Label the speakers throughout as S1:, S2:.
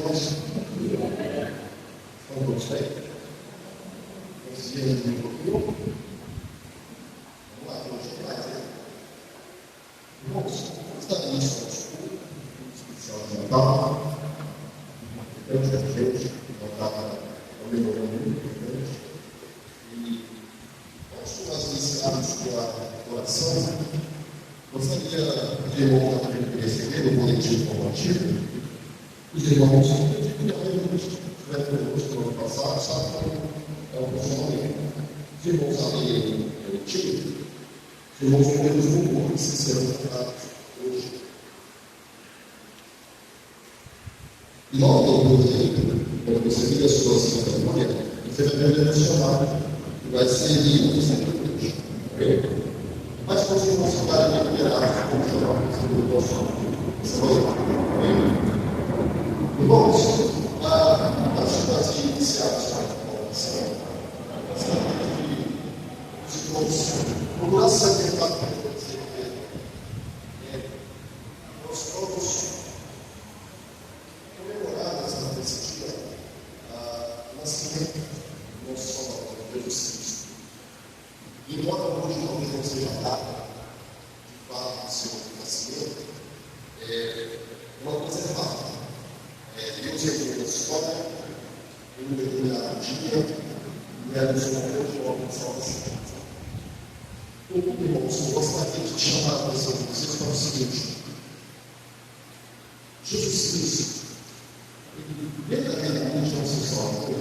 S1: irmãos? Estão todos bem? Conseguimos um pouquinho? Vamos lá, vamos lá. Irmãos, está na lista do estudo, especial de Natal. Importante a gente, Natal é um memorial muito importante. E antes de nós iniciarmos com a oração, gostaria de irmãos que receber o boletim informativo. Os irmãos, que realmente estiveram conosco no ano passado, sabem como é o funcionamento. Os irmãos sabem o boletim, os irmãos podemos compor que se serão tratados hoje. E logo depois dele, quando você vira a sua Santa Memória, você vai aprender a chamar, que vai ser lido sempre hoje. Ok? Mas se você não ficar liberados, como chamar, você não pode chamar. Você vai. Irmãos, antes de nós iniciarmos a oração, gostaria de os irmãos procurar se atentar para dizer que nós vamos comemorar nesse dia o nascimento do nosso Salvador, Jesus Cristo. E embora hoje talvez não seja a data de fato do seu nascimento, uma coisa é fato. Deus entrou na história em um determinado dia e era o seu grande de salvação. Então, irmãos, eu gostaria de chamar a atenção de vocês para o seguinte: Jesus Cristo, ele verdadeiramente é o seu Salvador.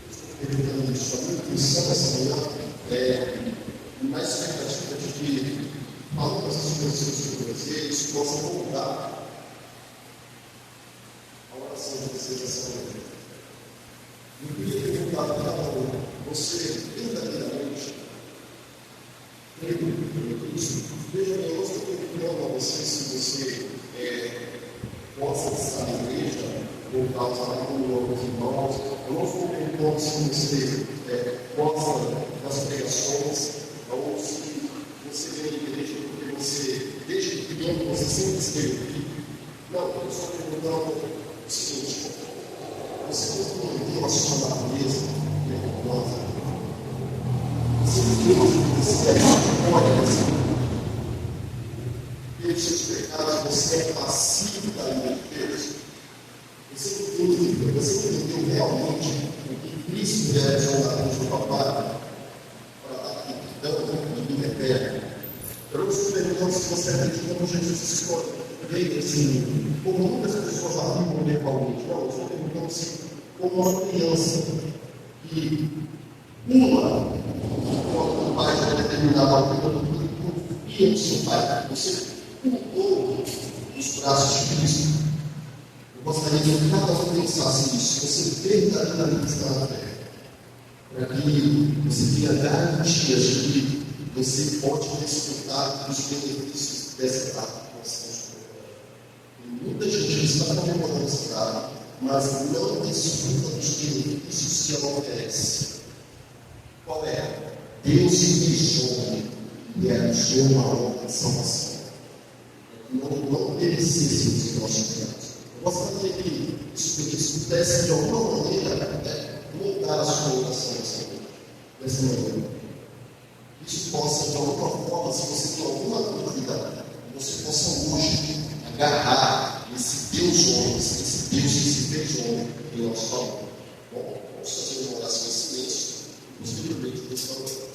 S1: Eu estou perguntando isso a minha intenção essa manhã na expectativa de que algumas das coisas que vocês possam voltar de vocês essa manhã. Eu queria perguntar para cada um: você verdadeiramente crê em Cristo? Veja bem, eu estou perguntando a vocês se você possa estar na igreja, ou causar com os irmãos. Eu não estou perguntando se você possa nas pregações, ou se você vem à igreja porque você, desde pequeno, você sempre esteve aqui. Não, eu estou perguntando o seguinte: você construiu um relacionamento com Deus, você é história, pelos seus pecados, você é passivo da ira de Deus. Você entendeu realmente o que Cristo realizou na cruz do Calvário para dar perdão e vida eterna. Eu não estou perguntando se você acredita como Jesus veio assim, como muitas pessoas afirmam verbalmente. Não, eu estou perguntando se, como uma criança que pula quando o pai já determinado a vida e confia no seu pai, você pulou nos braços de Cristo. Eu gostaria que cada um pensasse nisso. Você verdadeiramente está na terra, para que você tenha garantias de que você pode desfrutar dos benefícios dessa etapa. Muita gente está comemorando essa data, mas não desfruta dos benefícios que ela oferece. Qual é? Deus se fez homem e realizou uma obra de salvação. Não merecêssemos os nossos pecados. Eu gostaria que isso pudesse, de alguma maneira, mudar a sua oração nessa manhã. Isso possa, de alguma forma, se você tem alguma dúvida, você possa hoje agarrar esse Deus homem, esse Deus que se fez homem em nosso favor. Bom, vamos fazer uma oração em silêncio, nos livros desse valor.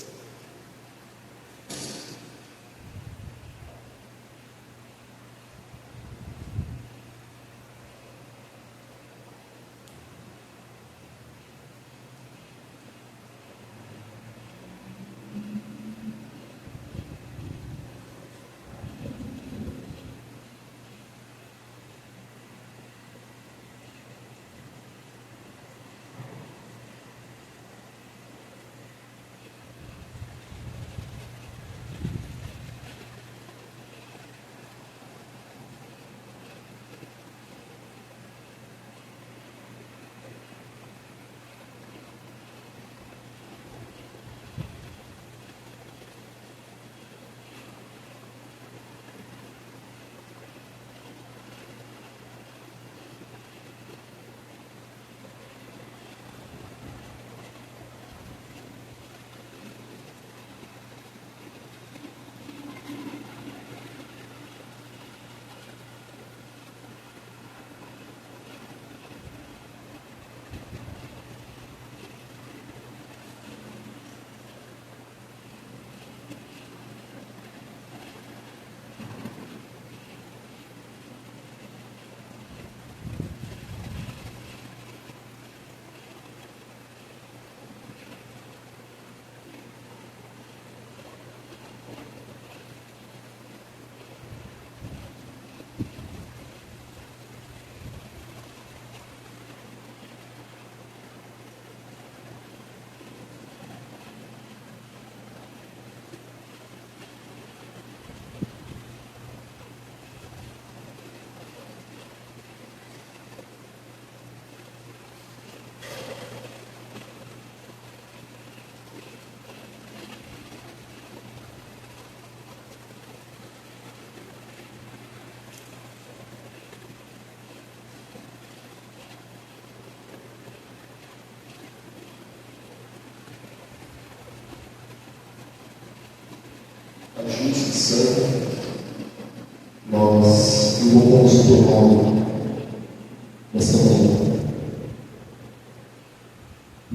S1: justo e santo, nós invocamos o teu nome nesta manhã.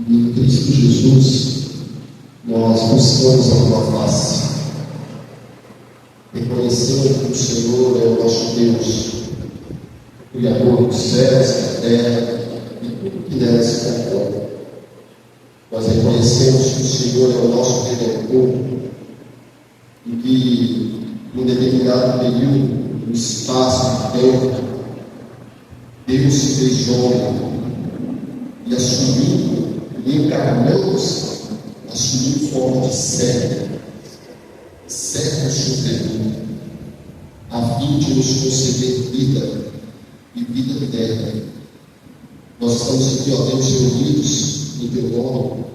S1: E em Cristo Jesus, nós buscamos a tua face, reconhecendo que o Senhor é o nosso Deus, Criador dos céus, da terra e tudo que nela se compõe. Nós reconhecemos que o Senhor é o nosso Redentor e que, em determinado período, no espaço de tempo, Deus se fez homem e assumiu, e encarnando-se, assumiu forma de servo sofredor, a fim de nos conceder vida e vida eterna. Nós estamos aqui, ó Deus, reunidos em teu nome,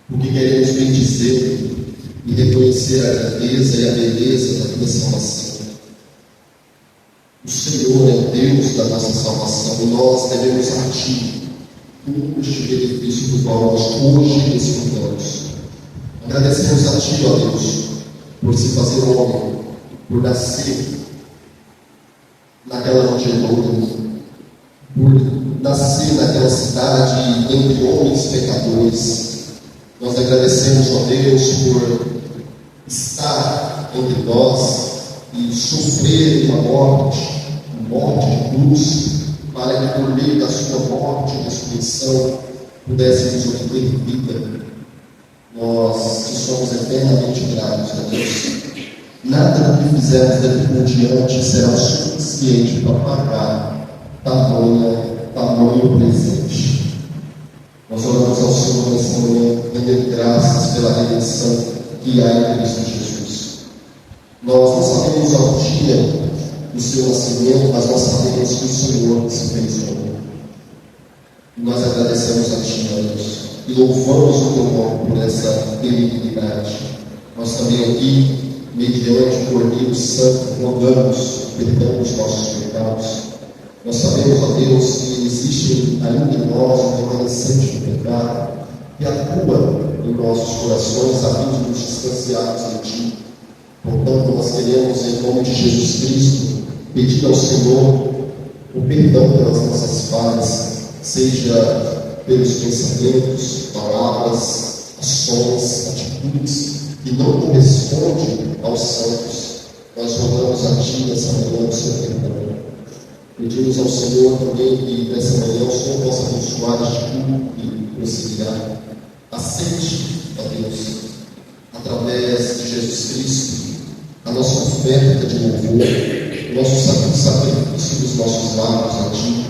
S1: porque queremos bendizer e reconhecer a grandeza e a beleza da tua salvação. O Senhor é o Deus da nossa salvação e nós devemos a ti todo este benefício do qual nós hoje desfrutamos. Agradecemos a ti, ó Deus, por se fazer homem, por nascer naquela manjedoura, por nascer naquela cidade entre homens pecadores. Nós agradecemos, ó Deus, por estar entre nós e sofrer uma morte de cruz, para que por meio da sua morte e ressurreição pudéssemos obter vida. Nós que somos eternamente gratos a Deus. Nada do que fizermos daqui por diante será o suficiente para pagar tamanho presente. Nós oramos ao Senhor nesta manhã, rendendo graças pela redenção que há em Cristo Jesus. Nós não sabemos ao dia do seu nascimento, mas nós sabemos que o Senhor se fez homem. E nós agradecemos a Ti, Deus, e louvamos o Teu nome por essa benignidade. Nós também aqui, mediante o Cordeiro Santo, rogamos o perdão dos nossos pecados. Nós sabemos, ó Deus, que existe ainda em nós um remanescente do pecado que atua em nossos corações a fim de nos distanciarmos de Ti. Portanto, nós queremos, em nome de Jesus Cristo, pedir ao Senhor o perdão pelas nossas falhas, seja pelos pensamentos, palavras, ações, atitudes que não correspondem aos santos. Nós rogamos a Ti nessa manhã o seu perdão. Pedimos ao Senhor também que nessa manhã o Senhor possa abençoar este culto e prosseguirá. Aceite, ó Deus, através de Jesus Cristo, a nossa oferta de louvor, o nosso sacrifício dos nossos lábios a Ti,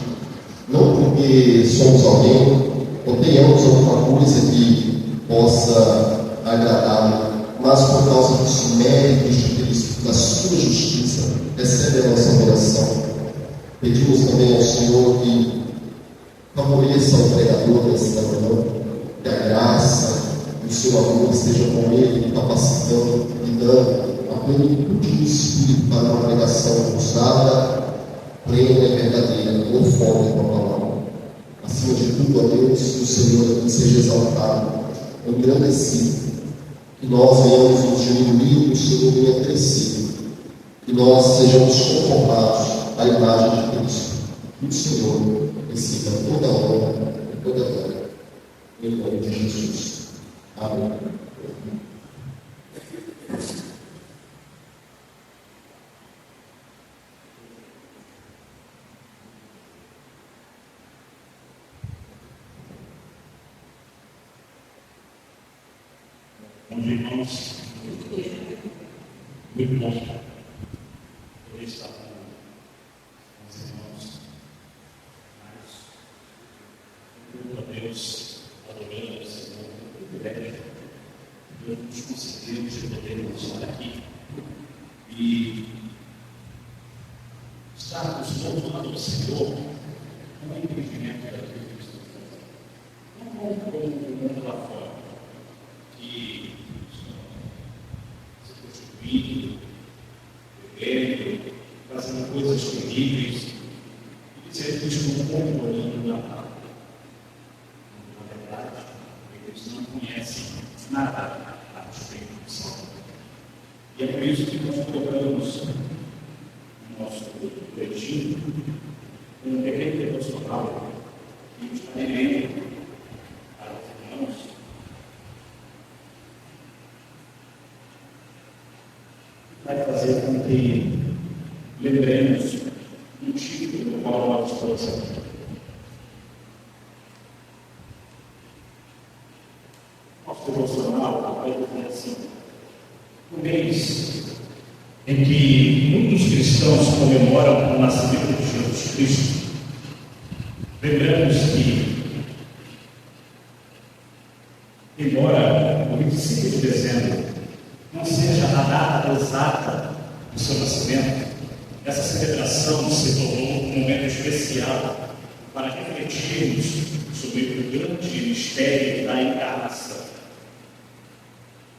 S1: não porque somos alguém ou tenhamos alguma coisa que possa agradá-lo, mas por causa dos méritos de Cristo, da sua justiça. Recebe a nossa oração. Pedimos também ao Senhor que favoreça o pregador desta manhã, que a graça e o seu amor esteja com ele, capacitando e dando a plenitude do Espírito para uma pregação usada, plena e verdadeira, conforme com a palavra. Acima de tudo, ó Deus, que o Senhor seja exaltado, engrandecido, que nós venhamos nos diminuir e o Senhor venha crescer, que nós sejamos conformados à imagem de Cristo. Que o Senhor receba toda a honra e toda a glória, em nome de Jesus. Amém.
S2: Meus irmãos, muito bom poder estar com os irmãos, mas a Deus, adorando o Senhor, privilégio de nos conseguirmos de podermos estar aqui e estarmos louvando o Senhor com o entendimento daquilo que Cristo fez. Não como o mundo lá fora, que se prostituindo, bebendo, fazendo coisas terríveis, e que eles estão concordando na palavra. Na verdade, eles não conhecem nada a respeito do Salvador. E é por isso que nós colocamos no nosso boletim um pequeno devocional que está direito para os irmãos. Vai fazer com que lembremos um título do qual nós estamos aqui. Nosso devocional vai dizer assim: no mês em que muitos cristãos comemoram o nascimento de Jesus Cristo, lembramos que, embora o 25 de dezembro não seja a data exata do seu nascimento, essa celebração se tornou um momento especial para refletirmos sobre o grande mistério da encarnação.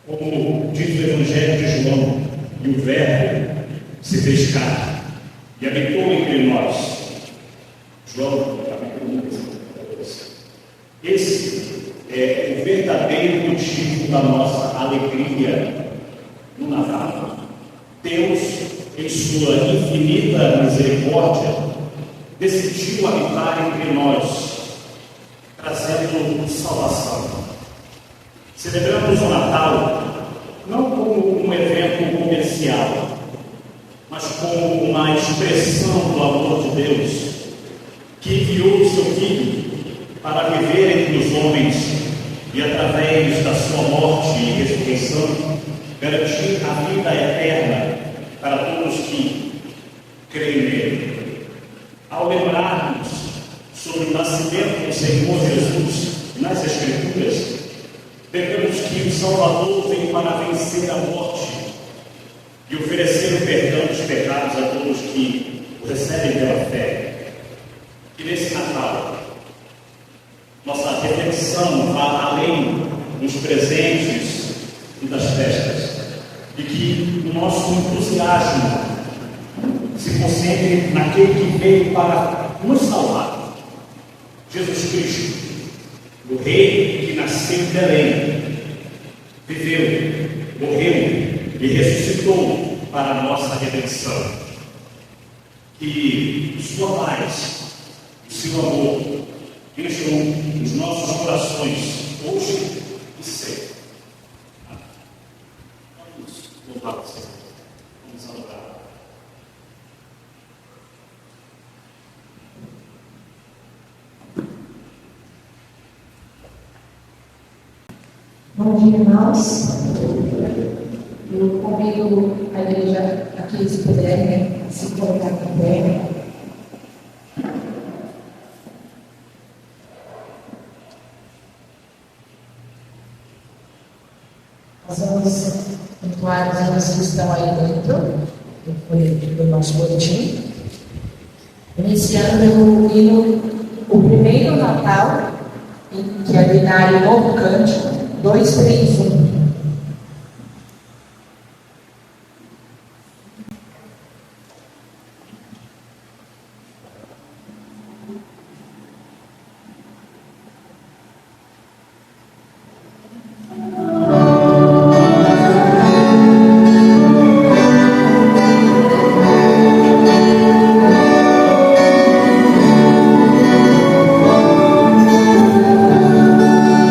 S2: Como diz o Evangelho de João, e o Verbo se fez carne e habitou entre nós. João, capítulo 1, versículo 14. Esse é o verdadeiro motivo da nossa alegria no Natal. Deus, em sua infinita misericórdia, decidiu habitar entre nós, trazendo salvação. Celebramos o Natal não como um evento comercial, mas como uma expressão do amor de Deus, que enviou o seu Filho para viver entre os homens e, através da sua morte e ressurreição, garantir a vida eterna para todos que creem nele. Ao lembrarmos sobre o nascimento do Senhor Jesus nas Escrituras, lembramos que o Salvador veio para vencer a morte e oferecer o perdão dos pecados a todos que o recebem pela fé. Que nesse Natal, nossa reflexão vá além dos presentes e das festas, e que o nosso entusiasmo se concentre naquele que veio para nos salvar, Jesus Cristo, o Rei que nasceu em Belém, viveu, morreu e ressuscitou para a nossa redenção. Que sua paz e seu amor encham os nossos corações hoje e sempre. Vamos louvar o Senhor. Vamos orar.
S3: Bom dia, irmãos. Eu convido a igreja a que eles puderem se colocar em pé. Nós vamos entoar os hinos que estão aí dentro do nosso boletim, iniciando o hino, o primeiro Natal, que é do Inário Novo Cântico, 2, 3, 1.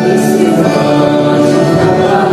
S4: Esse anjo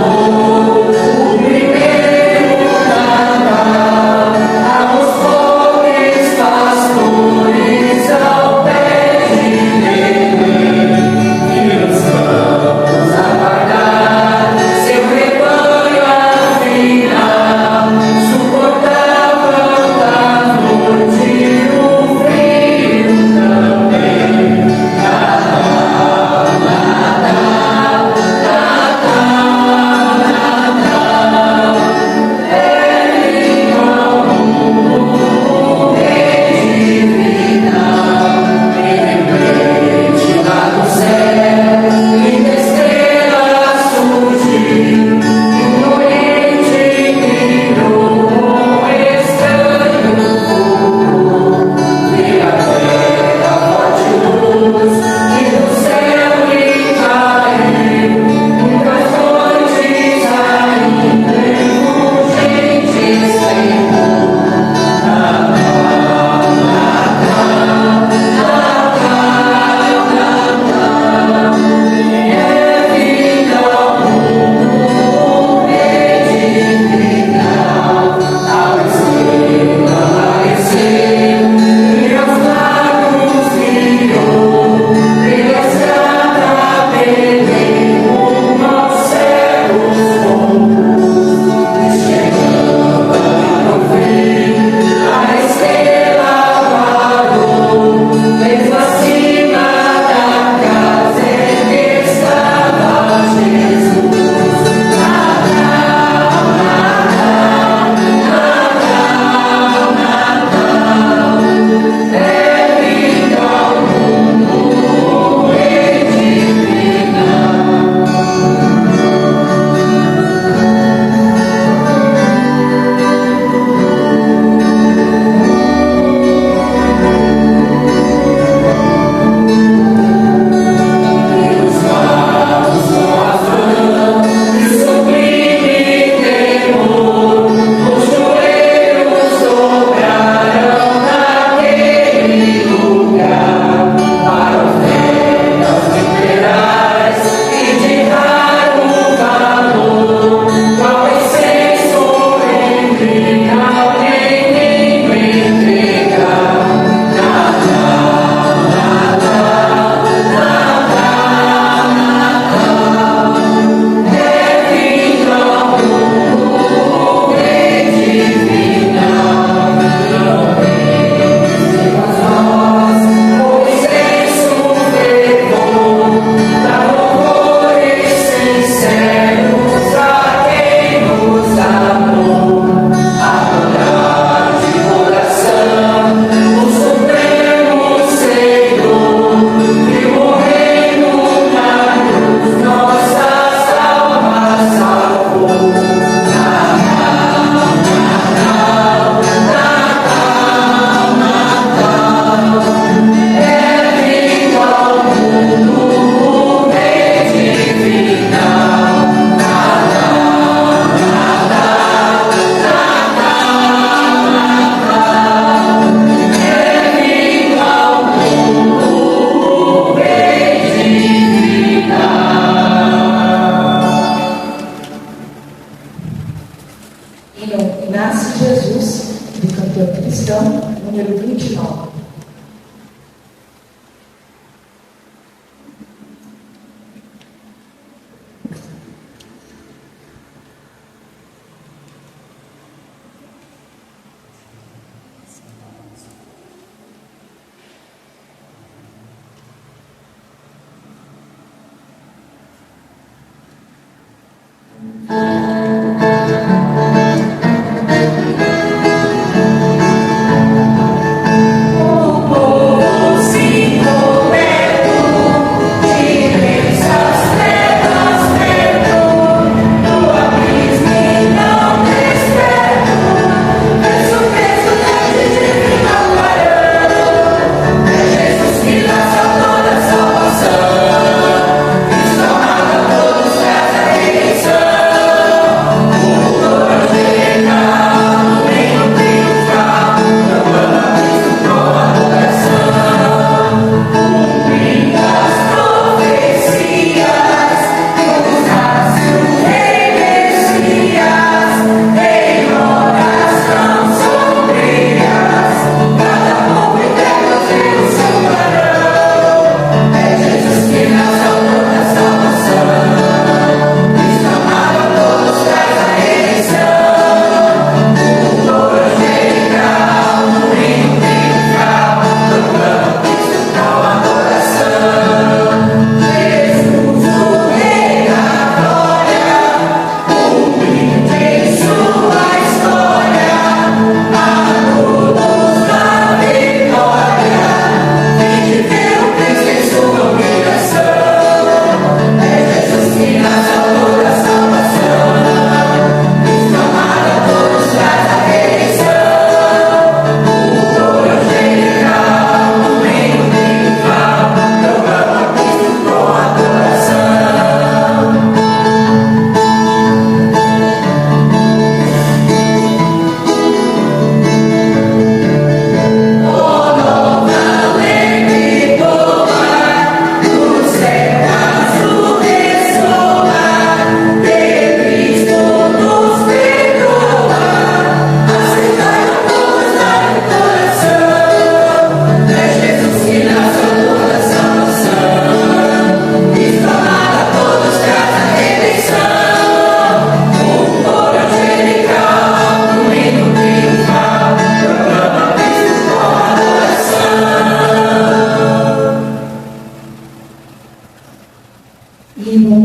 S3: Nasce Jesus, do cantor cristão, número 29.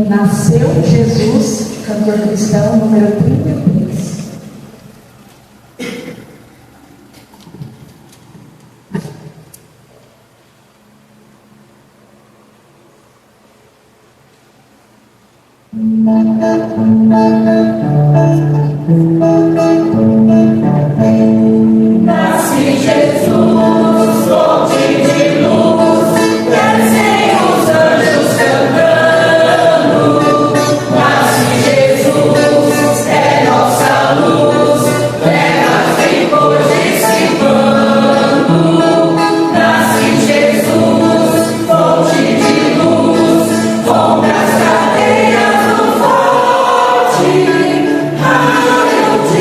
S3: Nasceu Jesus, cantor cristão, número 33.
S4: Nasce Jesus, fonte de luz, descem os anjos cantando. Nasce Jesus, é nossa luz, terras vem hoje se vando. Nasce Jesus, fonte de luz, rompe as cadeias do forte, raio de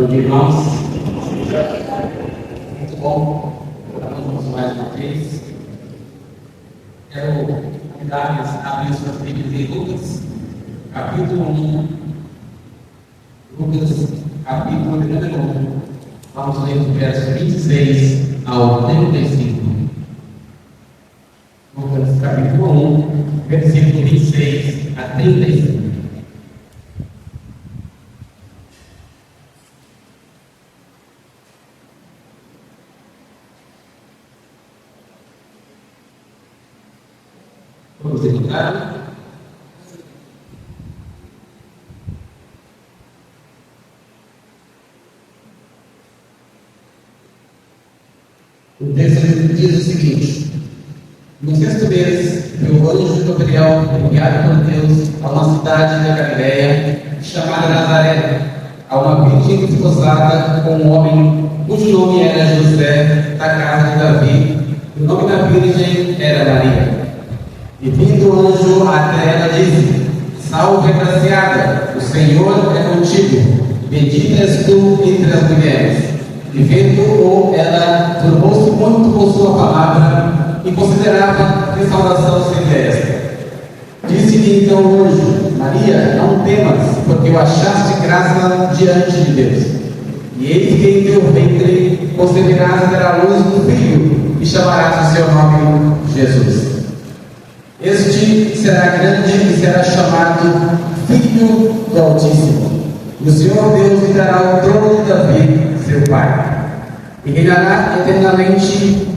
S5: Bom dia, irmãos. Muito bom. Vamos mais uma vez. Quero convidar-vos a abrir suas Bíblias em Lucas, capítulo 1. Lucas, capítulo número 1. Vamos ler do verso 26 ao 35. Lucas, capítulo 1, versículo 26 a 35. Vamos encontrar? O texto diz o seguinte: no sexto mês, o anjo Gabriel, enviado por Deus a uma cidade da Galiléia, chamada Nazaré, a uma virgem desposada com um homem cujo nome era José, da casa de Davi. O nome da virgem era Maria. E vindo o anjo até ela, disse: salve, agraciada, o Senhor é contigo, bendita és tu entre as mulheres. E vendo-o, ela turbou-se muito com sua palavra e considerava que salvação seria esta. Disse-lhe então o anjo: Maria, não temas, porque o achaste graça diante de Deus. E eis que em teu ventre conceberás e darás à luz um filho, e chamarás o seu nome Jesus. Este será grande e será chamado Filho do Altíssimo. E o Senhor Deus lhe dará o trono de Davi, seu pai. E reinará eternamente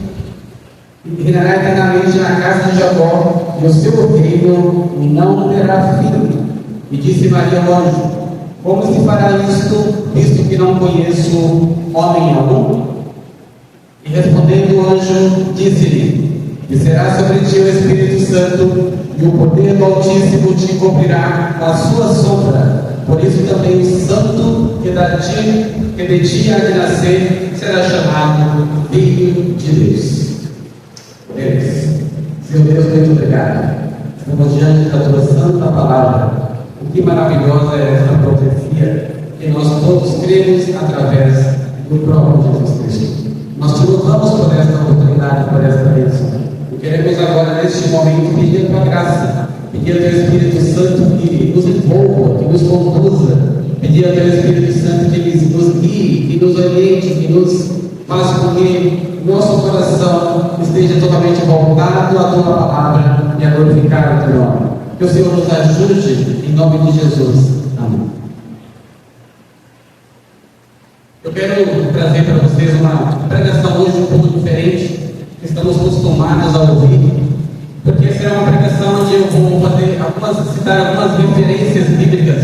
S5: na casa de Jacó, e o seu reino não terá fim. E disse Maria ao anjo: como se fará isto, visto que não conheço homem algum? E respondendo o anjo, disse-lhe: e será sobre ti o Espírito Santo, e o poder do Altíssimo te cobrirá com a sua sombra. Por isso também o santo que de ti há de nascer será chamado Filho de Deus. Senhor Deus, muito obrigado. Estamos diante da tua santa palavra. O que maravilhosa é esta profecia que nós todos cremos através do próprio Jesus Cristo. Nós te louvamos por esta oportunidade, por esta bênção. E queremos agora, neste momento, pedir a tua graça, pedir ao teu Espírito Santo que nos envolva, que nos conduza, pedir ao teu Espírito Santo que nos guie, que nos oriente, que nos faça com que nosso coração esteja totalmente voltado à tua palavra e a glorificar o teu nome. Que o Senhor nos ajude, em nome de Jesus. Amém. Eu quero trazer para vocês uma pregação hoje um pouco diferente, que estamos acostumados a ouvir, porque essa é uma pregação onde eu vou citar algumas referências bíblicas,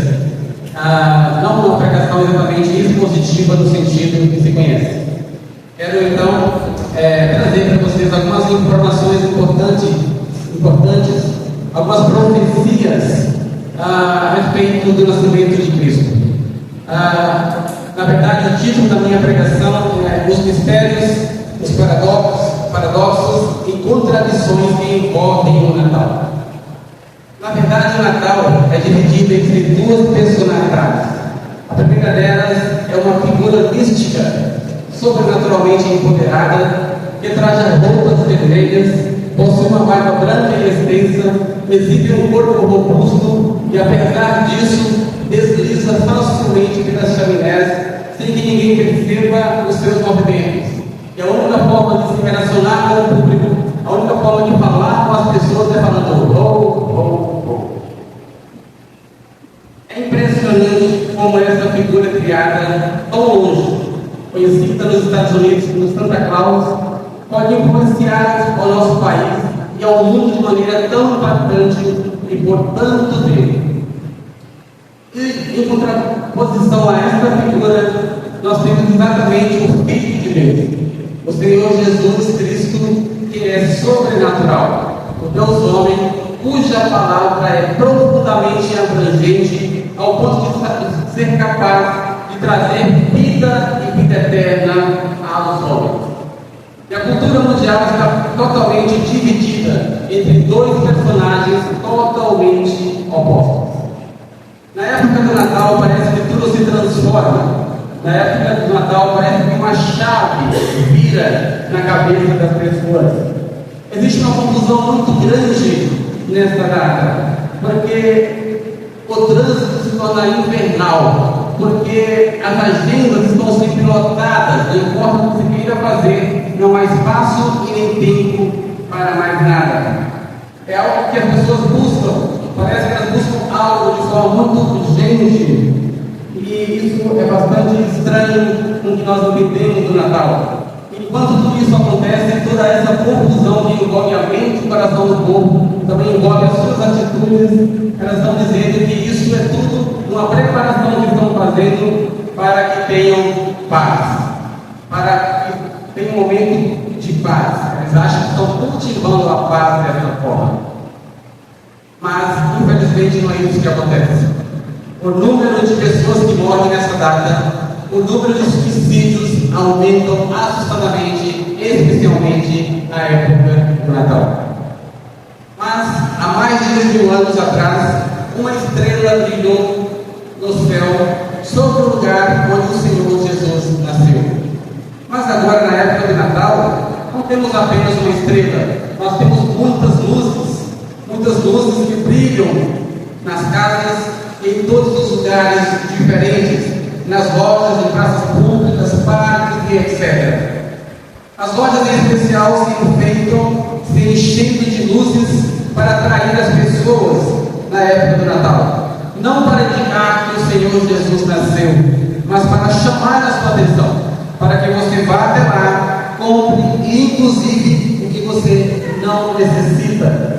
S5: não uma pregação exatamente expositiva no sentido que se conhece. Quero então trazer para vocês algumas informações importantes, algumas profecias a respeito do nascimento de Cristo. Na verdade, o título da minha pregação é Os Mistérios, os Paradoxos e Contradições que envolvem o Natal. Na verdade, o Natal é dividido entre duas personalidades. A primeira delas é uma figura mística, sobrenaturalmente empoderada, que traja roupas vermelhas, possui uma barba branca e extensa, exibe um corpo robusto e, apesar disso, desliza facilmente pelas chaminés sem que ninguém perceba os seus movimentos. E a única forma de se relacionar com o público, a única forma de falar com as pessoas é falando ho. É impressionante como essa figura criada tão longe, conhecida nos Estados Unidos como Santa Claus, pode influenciar ao nosso país e ao mundo de maneira tão impactante e por tanto tempo. E em contraposição a esta figura, nós temos exatamente o Filho de Deus, o Senhor Jesus Cristo, que é sobrenatural, o Deus homem, cuja palavra é profundamente abrangente, ao ponto de ser capaz de trazer vida e vida eterna aos homens. E a cultura mundial está totalmente dividida entre dois personagens totalmente opostos. Na época do Natal, parece que tudo se transforma. na época do Natal, parece que uma chave vira na cabeça das pessoas. Existe uma confusão muito grande nessa data, porque o trânsito se torna infernal, porque as agendas estão sempre lotadas, não importa o que se queira fazer, não há espaço e nem tempo para mais nada. É algo que as pessoas buscam, parece que elas buscam algo de forma muito urgente, e isso é bastante estranho com o que nós entendemos do Natal. Enquanto tudo isso acontece, toda essa confusão que envolve a mente e o coração do povo, também envolve as suas atitudes, elas estão dizendo que isso é tudo uma preparação que estão fazendo para que tenham paz, para que tenham um momento de paz. Eles acham que estão cultivando a paz dessa forma. Mas, infelizmente, não é isso que acontece. O número de pessoas que morrem nessa data, o número de suicídios aumentam assustadoramente, especialmente na época do Natal. Mas, há mais de 2.000 anos atrás, uma estrela brilhou no céu sobre o lugar onde o Senhor Jesus nasceu. Mas agora, na época do Natal, não temos apenas uma estrela, nós temos muitas luzes que brilham nas casas e em todos os lugares diferentes, nas lojas, em praças públicas, parques e etc. As lojas em especial se enfeitam, se enchendo de luzes para atrair as pessoas na época do Natal. Não para indicar que o Senhor Jesus nasceu, mas para chamar a sua atenção, para que você vá até lá, compre e inclusive o que você não necessita.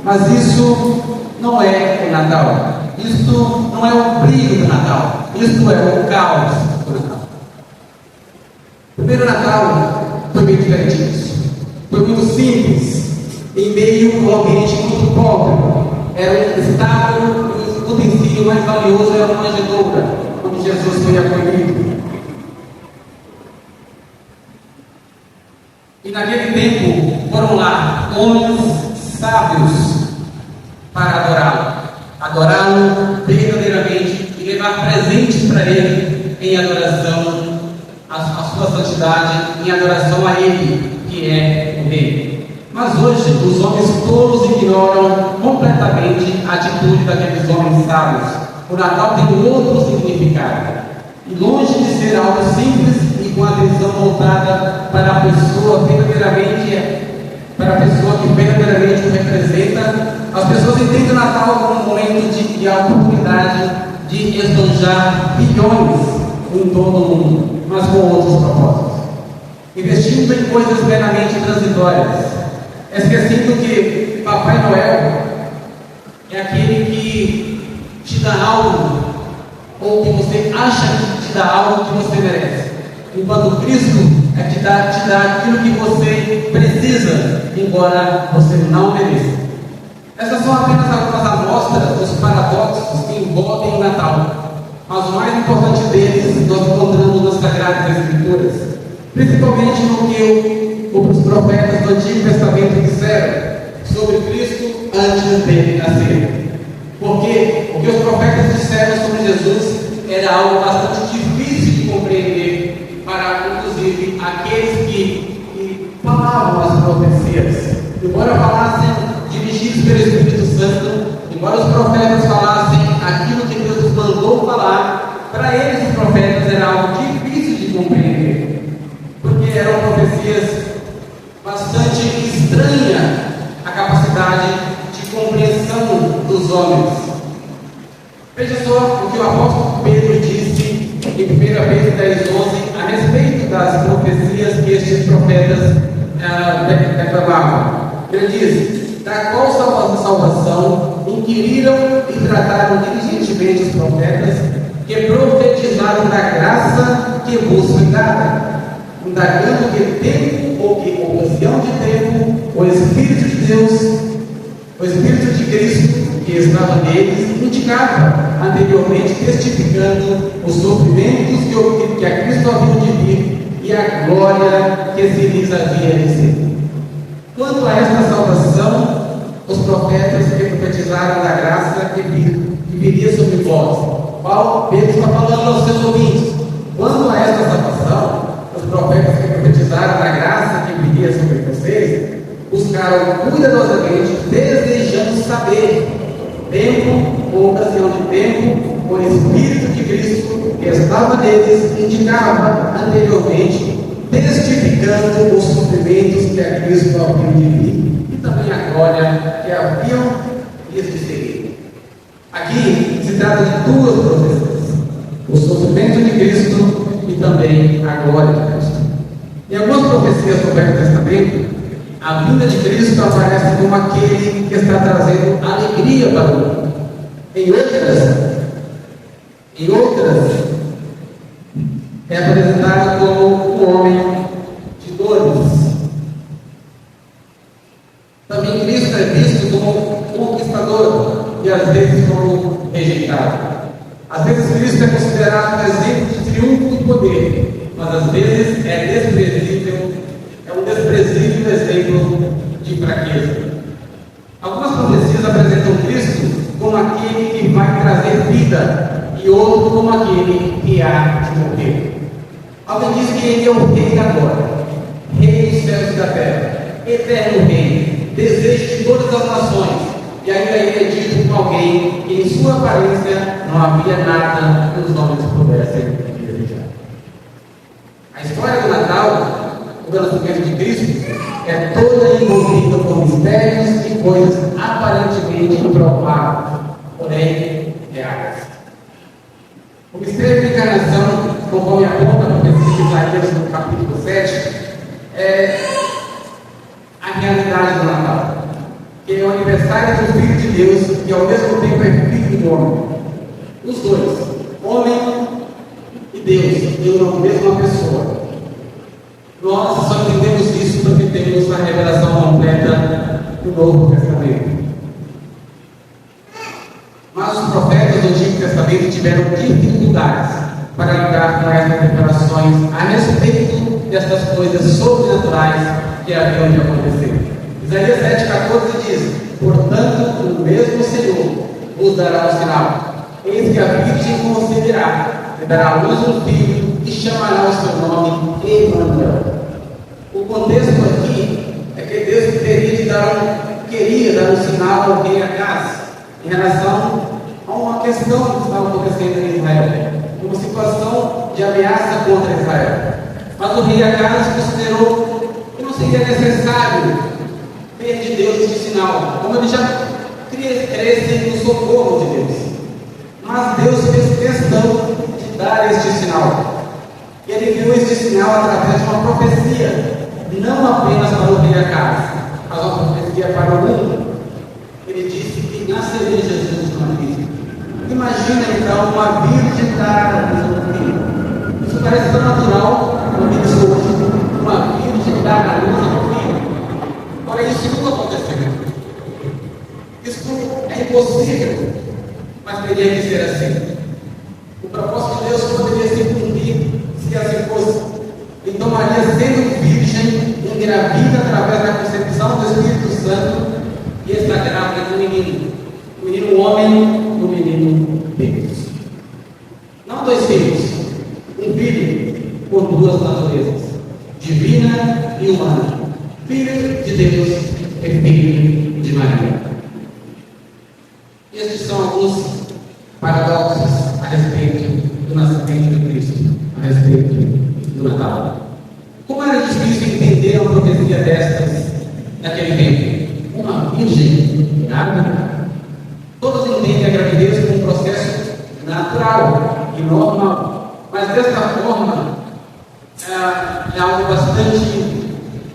S5: Mas isso não é o Natal. Isto não é o brilho do Natal. Isto é o caos do Natal. O primeiro Natal foi bem diferente disso. Foi muito simples, em meio a um ambiente muito pobre. Era um estábulo, o utensílio mais valioso era uma manjedoura, onde Jesus foi acolhido. E naquele tempo foram lá homens sábios para adorá-lo verdadeiramente e levar presentes para ele em adoração à sua santidade, em adoração a ele, que é o Rei. Mas hoje os homens todos ignoram completamente a atitude daqueles homens sábios. O Natal tem um outro significado. E longe de ser algo simples e com a atenção voltada para a pessoa que verdadeiramente o representa, as pessoas entendem o Natal como um momento de oportunidade de esbanjar bilhões em todo o mundo, mas com outros propósitos. Investindo em coisas meramente transitórias, esquecendo que Papai Noel é aquele que te dá algo, ou que você acha que te dá algo que você merece, enquanto Cristo é que te dá aquilo que você precisa, embora você não mereça. Essas são apenas algumas amostras dos paradoxos que envolvem o Natal, mas o mais importante deles nós encontramos nas Sagradas Escrituras, principalmente no que os profetas do Antigo Testamento disseram sobre Cristo antes dele nascer. Porque o que os profetas disseram sobre Jesus era algo bastante difícil de compreender para, inclusive, aqueles que falavam as profecias. Embora falassem dirigidos pelo Espírito Santo, embora os profetas falassem aquilo que Deus os mandou falar, para eles os profetas era algo difícil de compreender, porque eram profecias bastante estranhas à capacidade de compreensão dos homens. Veja só o que o apóstolo Pedro disse em 1 Pedro 10:11 a respeito das profecias que estes profetas declamavam. Ele diz: da qual salvação inquiriram e trataram diligentemente os profetas que profetizaram da graça que vos foi dada, indagando que tempo ou que ocasião de tempo o Espírito de Deus, o Espírito de Cristo que estava neles, indicava anteriormente, testificando os sofrimentos que a Cristo havia de vir e a glória que se lhes havia de ser. Quanto a esta salvação, os profetas que profetizaram da graça que viria sobre vós. Pedro está falando aos seus ouvintes. Quanto a esta salvação, os profetas que profetizaram da graça que viria sobre vocês, buscaram cuidadosamente, desejando saber, tempo ou ocasião de tempo, o Espírito de Cristo que estava neles indicava anteriormente, testificando os sofrimentos que a Cristo haviam de vir e também a glória que haviam lhes de seguir. Aqui se trata de duas profecias: o sofrimento de Cristo e também a glória de Cristo. Em algumas profecias do Velho Testamento, a vinda de Cristo aparece como aquele que está trazendo alegria para o mundo. Em outras é apresentado como um homem de dores. Também Cristo é visto como conquistador e às vezes como rejeitado. Às vezes Cristo é considerado um exemplo de triunfo e poder, mas às vezes é um desprezível exemplo de fraqueza. Algumas profecias apresentam Cristo como aquele que vai trazer vida e outro como aquele que há de morrer. Alguém diz que ele é o rei agora, rei dos céus e da terra, eterno rei, desejo de todas as nações. E ainda ele é dito por alguém que em sua aparência não havia nada que os homens pudessem desejar. A história do Natal, o nascimento de Cristo, é toda envolvida com mistérios e coisas aparentemente improváveis, porém reais. O mistério da encarnação, conforme aponta a profecia de Isaías no capítulo 7, é a realidade do Natal, que é o aniversário do Filho de Deus, que ao mesmo tempo é Filho do homem. Os dois, homem e Deus, na mesma pessoa. Nós só entendemos isso porque temos a revelação completa do Novo Testamento. Mas os profetas do Antigo Testamento tiveram dificuldades para lidar com essas revelações a respeito destas coisas sobrenaturais que haviam de acontecer. Isaías 7,14 diz: portanto, o mesmo Senhor vos dará um sinal. Eis que a Virgem conceberá, e dará à luz um filho, e chamará o seu nome Emanuel. O contexto aqui é que Deus queria dar um sinal ao rei Acaz em relação a uma questão que estava acontecendo em Israel, uma situação de ameaça contra Israel. Mas o rei Acaz considerou que não seria necessário ter de Deus este sinal, como ele já cresce no socorro de Deus. Mas Deus fez questão de dar este sinal. E ele deu este sinal através de uma profecia, não apenas para o rei Acaz, mas uma profecia para o mundo. Ele disse que nasceria Jesus de Maria. Imagina então uma virgem dar a luz a um filho. Isso parece tão natural como diz hoje. Uma virgem dar a luz a um filho. Ora, isso nunca aconteceu. Isso é impossível, mas teria que ser assim. O propósito de Deus poderia se cumprir se assim fosse. Então Maria, sendo virgem, engravida através da concepção do Espírito Santo, e está grávida de um menino. Um menino homem, um menino Deus. Não dois filhos, um filho por duas naturezas, divina e humana. Filho de Deus e filho de Maria. Estes são alguns paradoxos a respeito do nascimento de Cristo, a respeito do Natal. Como era difícil entender uma profecia destas naquele tempo? Uma virgem grávida? Todos entendem a gravidez como um processo natural e normal, mas desta forma é algo bastante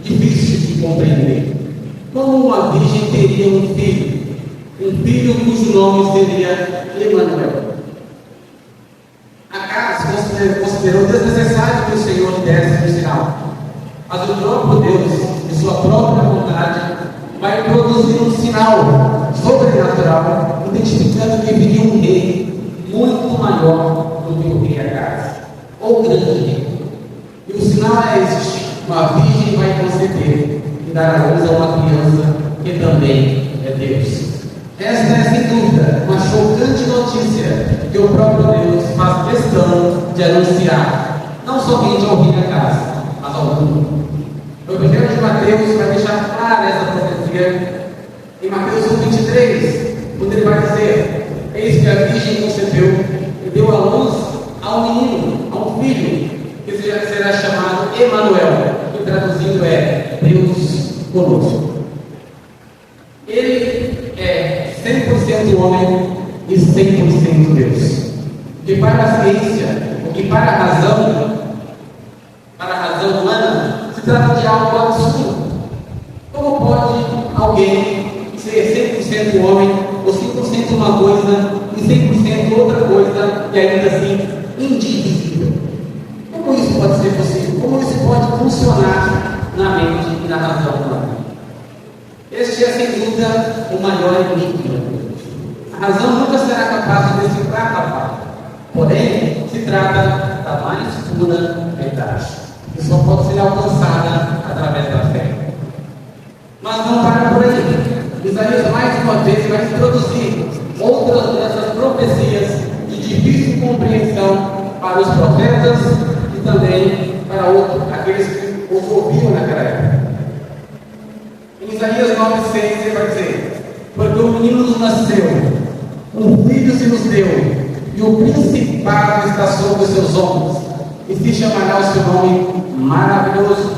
S5: difícil de compreender. Como uma virgem teria um filho cujo nome seria Emanuel? Acaz considerou desnecessário que o Senhor lhe desse um sinal, mas o próprio Deus, de sua própria vontade, vai produzir um sinal sobrenatural, identificando que viria um rei muito maior do que o rei Acaz, ou grande rei. E o sinal é este: uma virgem vai conceber e dar à luz a uma criança que também é Deus. Esta é, sem dúvida, uma chocante notícia que o próprio Deus faz questão de anunciar não somente ao rei da casa, mas ao mundo. O Evangelho de Mateus vai deixar clara essa profecia em Mateus 1,23, quando ele vai dizer: eis que a Virgem concebeu e deu à luz a um menino, a um filho, que será chamado Emanuel, que traduzindo é Deus conosco. Ele é 100% homem e 100% Deus. O que para a ciência, o que para a razão humana, se trata de algo absurdo. Como pode alguém ser 100% homem, ou 100% uma coisa, e 100% outra coisa, e ainda assim indivisível? Como isso pode ser possível? Como isso pode funcionar na mente e na razão humana? Este é, sem dúvida, o maior enigma. A razão nunca será capaz de decifrar a palavra. Porém, se trata da mais pura verdade, que só pode ser alcançada através da fé. Mas não para por aí. Isaías, mais uma vez, vai introduzir outras dessas profecias de difícil compreensão para os profetas e também para aqueles que os ouviam naquela época. Em Isaías 9,6 ele vai dizer: porque o menino nos nasceu, um filho se nos deu, e o principado está sobre os seus ombros, e se chamará o seu nome maravilhoso,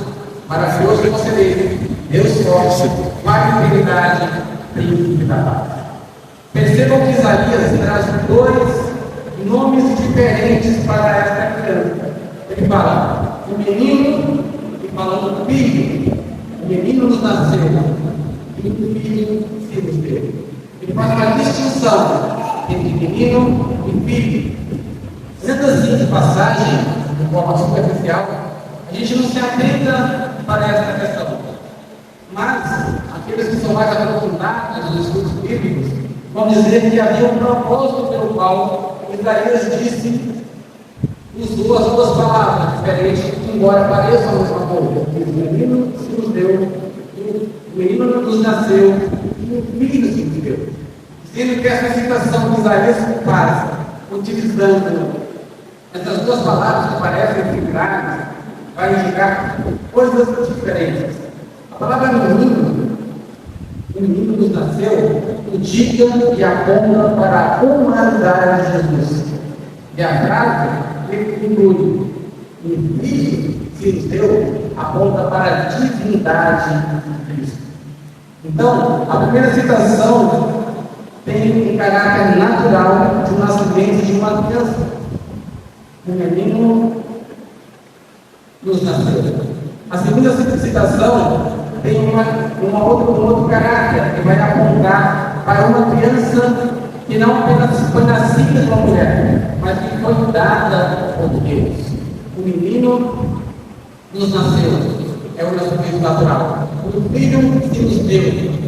S5: maravilhoso conselheiro, Deus forte, Pai de eternidade, príncipe da paz. Percebam que Isaías traz dois nomes diferentes para esta criança. Ele fala o menino e fala o filho. O menino nos nasceu e o filho se nos deu. Ele faz uma distinção entre menino e filho. Sendo assim de passagem, de forma superficial, a gente não se atenta para essa questão. Mas aqueles que são mais aprofundados nos estudos bíblicos vão dizer que havia um propósito pelo qual Isaías usou as duas palavras diferentes, embora pareçam a mesma coisa. O menino se nos deu, o menino nos nasceu e o filho se nos deu. Sendo que essa citação que Isaías faz, utilizando essas duas palavras que parecem similares, vai indicar coisas diferentes. A palavra menino, o menino nos nasceu, indica e aponta para a humanidade de Jesus. E a frase inclui: o filho se nos deu, aponta para a divindade de Cristo. Então, a primeira citação tem um caráter natural de um nascimento de uma criança. O menino nos nasceu. A segunda citação tem um outro caráter que vai apontar para uma criança que não apenas foi nascida de uma mulher, mas que foi dada por Deus. O menino nos nasceu, é o nascimento natural. O filho que nos deu,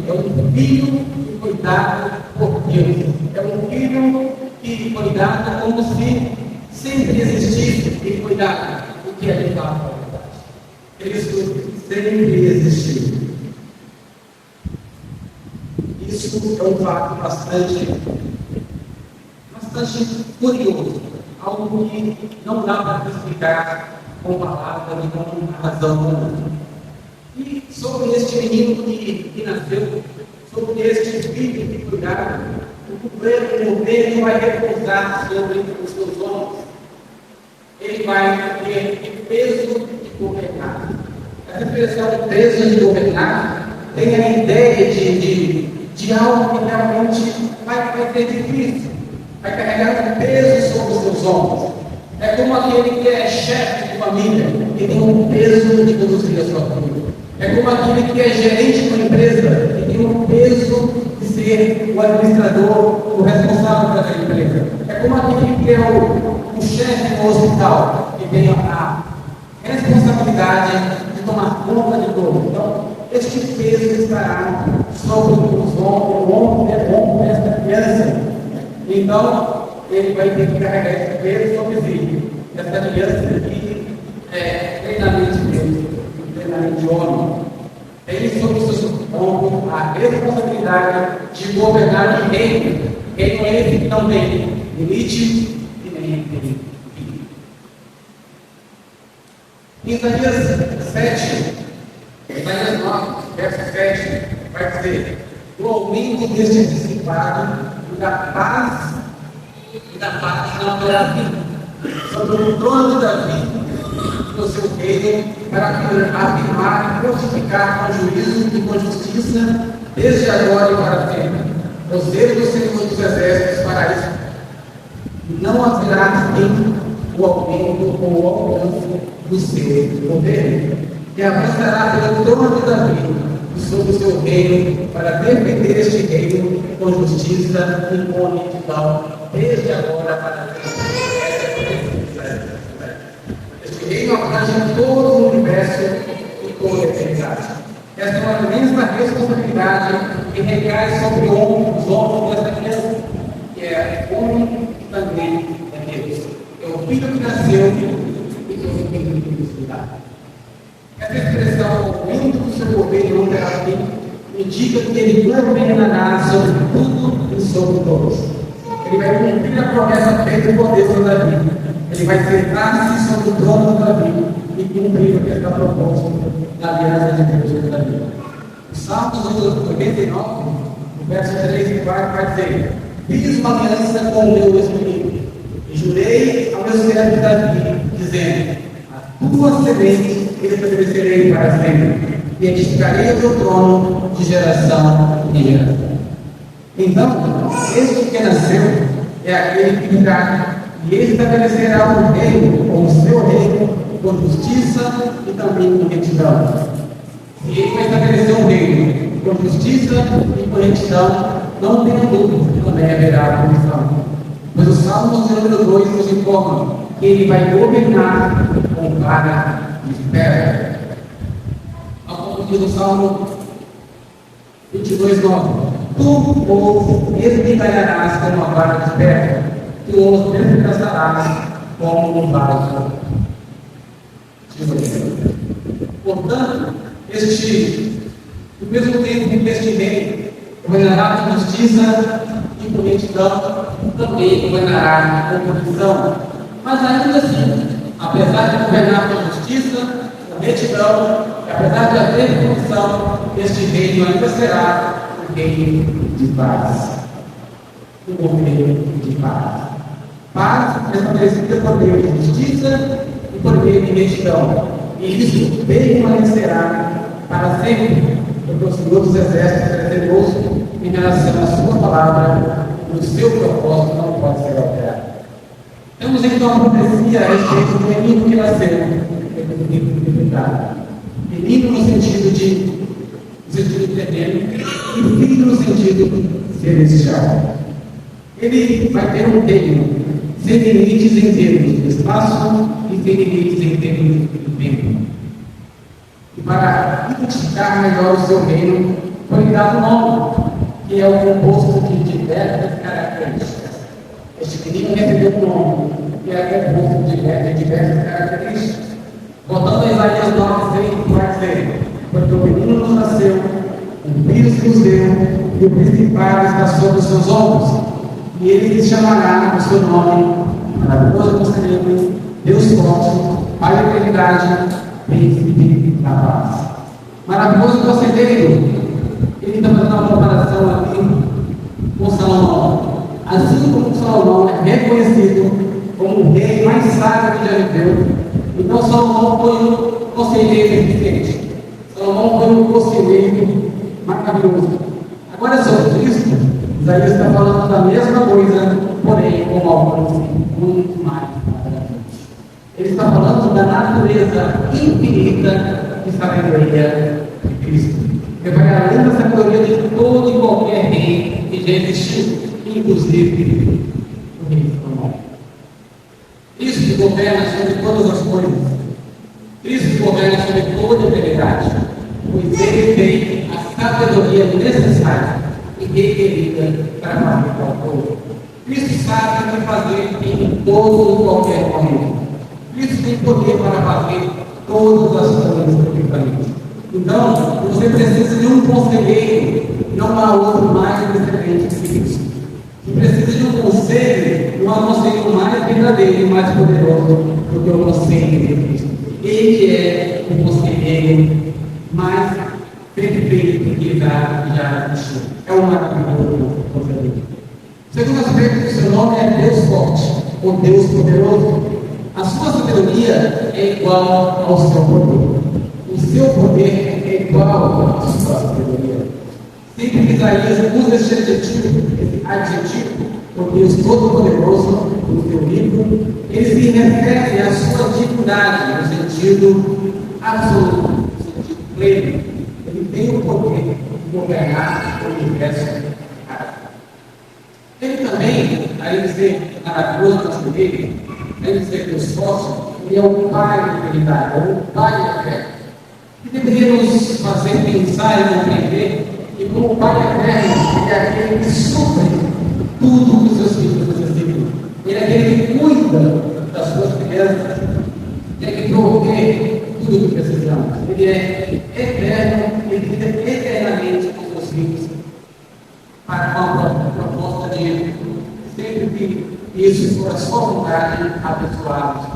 S5: é um filho que foi dado por Deus. É um filho que foi dado como se sempre existisse e foi dado. O que é de fato a verdade? Cristo sempre existiu. Isso é um fato bastante curioso, algo que não dá para explicar com palavras e com razão humana. E sobre este menino que nasceu, sobre este filho que foi dado, o governo vai repousar sobre os seus ombros. Ele vai ter peso de governar. Essa expressão peso de governar tem a ideia de algo que realmente vai ser difícil, vai carregar um peso sobre os seus ombros. É como aquele que é chefe de família e tem um peso de conduzir a sua família. É como aquele que é gerente de uma empresa e tem um peso de ser o administrador, o responsável por aquela empresa. É como aquele que é o chefe do hospital e tem a responsabilidade de tomar conta de tudo. Então, este peso estará sobre os ombros desta criança. Então, ele vai ter que carregar esse peso sobre si. Essa criança que é plenamente Deus, plenamente homem. Tem sobre os seus ombros a responsabilidade de governar o reino. Reino esse que não tem limite e nem tem fim. Em Isaías 7, Isaías 9, verso 7, vai dizer: o aumento deste principado e da paz não terá fim, sobre o trono de Davi e o seu reino, para afirmar e fortificar com juízo e com justiça, desde agora e para sempre. O zelo do Senhor dos Exércitos fará isso. Não haverá fim o aumento ou o alcance do seu governo, que avançará pelo trono de Davi e sobre o seu reino, para defender este reino com justiça e com retidão, desde agora para sempre. Este reino abrange todo o universo e toda a eternidade. Esta é uma imensa responsabilidade que recai sobre os ombros desta criança, que é homem e também é Deus. É o filho que nasceu e que é o filho que nos. Essa expressão, o aumento do seu governo não terá fim, indica que ele governará sobre tudo e sobre todos. Ele vai cumprir a promessa feita em poder sobre Davi. Ele vai sentar-se sobre o trono de Davi e cumprir o que está proposto na aliança de Deus com Davi. O Salmos 89, no verso 3 e 4, vai dizer: fiz uma aliança com o meu espírito e jurei ao meu servo Davi, dizendo: a tua semente estabelecerei para sempre, e edificarei o teu trono de geração em geração. Então, este que nasceu é aquele que virá, e ele estabelecerá o reino, ou o seu reino, com justiça e também com retidão. E ele vai estabelecer um reino com justiça e com retidão, não tenha dúvida que também haverá punição. Mas o Salmo número 2 nos informa que ele vai governar com vara de ferro. Ao concluir o Salmo 22:9: tu, povo, esmigalharás com uma vara de ferro, tu os despedaçarás como um vaso de ouro. Portanto, ao mesmo tempo que este rei governará com justiça e com retidão, também governará com punição. Mas ainda assim, apesar de governar com justiça, com retidão, e apesar de haver punição, este reino ainda será um reino de paz. Um governo de paz. Paz estabelecida por meio de justiça e por meio de retidão. E isso permanecerá para sempre, porque o Senhor dos Exércitos é zeloso em relação à sua palavra, e o seu propósito não pode ser alterado. Temos então a profecia a respeito do menino que nasceu, menino no sentido terreno e filho no sentido celestial. Ele vai ter um reino sem limites em termos de espaço e sem limites em termos de tempo. E para identificar melhor o seu reino, foi dado um nome, que é o composto de diversas características. Este menino recebeu um nome, que é composto de diversas características. Voltando a Isaías 9:6, vai dizer: porque o menino nos nasceu, um filho se nos deu, e o principado está sobre os seus ombros, e ele se chamará o seu nome, Maravilhoso Conselheiro, Deus Forte, Pai da Eternidade, Príncipe da Paz. Maravilhoso Conselheiro, ele está fazendo uma comparação aqui com Salomão. Assim como Salomão é reconhecido como o rei mais sábio que já viveu, então Salomão foi um conselheiro eficiente. Salomão foi um conselheiro maravilhoso. Agora, sobre Cristo, Isaías está falando da mesma coisa, porém com algo muito mais maravilhoso. Ele está falando da natureza infinita de sabedoria de Cristo, que vai além da sabedoria de todo e qualquer rei que já existiu, inclusive o rei Salomão. Cristo que governa sobre todas as coisas, Cristo que governa sobre toda a eternidade, pois ele tem a sabedoria necessária e requerida para fazer tal coisa. Cristo sabe o que fazer em todo e qualquer momento. Cristo tem poder para fazer todas as coisas perfeitamente. Então, você precisa de um conselheiro, não há outro mais excelente que Cristo. Você precisa de um conselho, não há conselho mais verdadeiro e mais poderoso do que o conselho de Cristo. Ele é o conselheiro mais perfeito que já existiu. É o maravilhoso conselheiro. Segundo aspecto do seu nome é Deus forte, ou Deus poderoso. A sua sabedoria é igual ao seu poder. O seu poder é igual à sua sabedoria. Sempre que Isaías usa esse adjetivo, o Deus Todo-Poderoso, no seu livro, ele se refere à sua divindade, no sentido absoluto, no sentido pleno. Ele tem o poder de governar o universo. Ele também, além de ser maravilhoso na sua vida, além de ser Deus forte, ele é o Pai da eternidade, é o Pai da fé. E deveria nos fazer pensar e compreender que, como o Pai eterno, ele é aquele que supre tudo que os seus filhos necessitam. Ele é aquele que cuida das suas crianças, ele é que provê tudo o que precisamos. Ele é eterno, ele vive eternamente com seus filhos, para uma proposta de sempre que isso for a sua vontade, abençoá-los.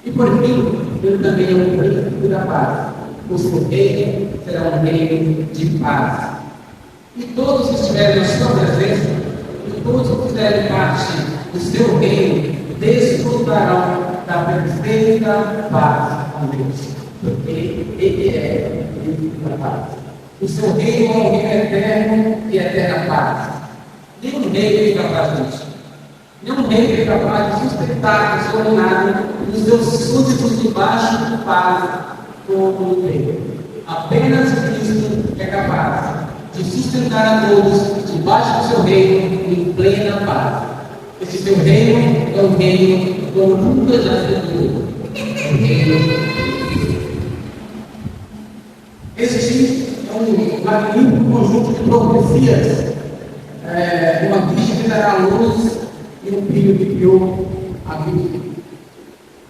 S5: E por fim, ele também é um príncipe da paz. O seu reino será um reino de paz. E todos que estiverem na sua presença, e todos que fizerem parte do seu reino, desfrutarão da perfeita paz com Deus. Porque Ele é o príncipe da paz. O seu reino é um reino eterno e eterna paz. Nenhum reino é capaz disso. Nenhum reino é capaz de sustentar a sua jornada e os seus súditos debaixo do paz como o reino. Apenas Cristo é capaz de sustentar a todos debaixo do seu reino em plena paz. Esse seu reino é um reino como nunca já se viu. É um reino. Existe um magnífico conjunto de profecias. Uma virgem que dará luz e um filho que criou a vida.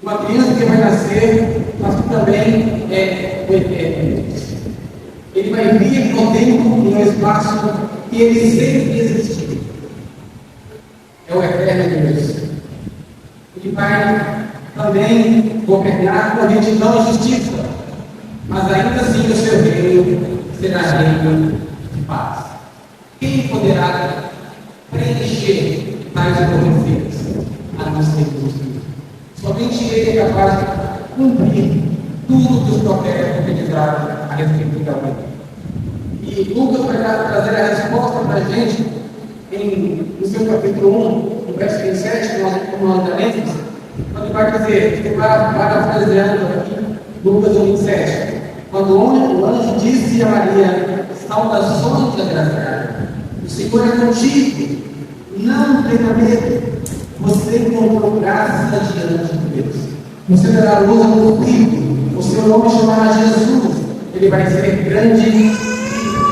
S5: Uma criança que vai nascer, mas que também é o eterno. Ele vai vir no tempo e no espaço que ele sempre existiu. É o eterno Deus. Ele vai também governar com retidão e justiça, mas ainda assim o seu reino será reino de paz. Quem poderá preencher tais profecias? A não ser Deus. Somente Ele é capaz de cumprir tudo que os profetas profetizaram a respeito da vida. E Lucas vai trazer a resposta para a gente no seu capítulo 1, no verso 27, que nós lemos, quando vai dizer, que vai parafraseando aqui, Lucas 1:27, quando o anjo disse a Maria, saudações agraciadas, o Senhor é contigo, não tenha medo, você encontrou graça diante de Deus. Você dará luz ao teu filho, o seu nome chamará Jesus, ele vai ser grande e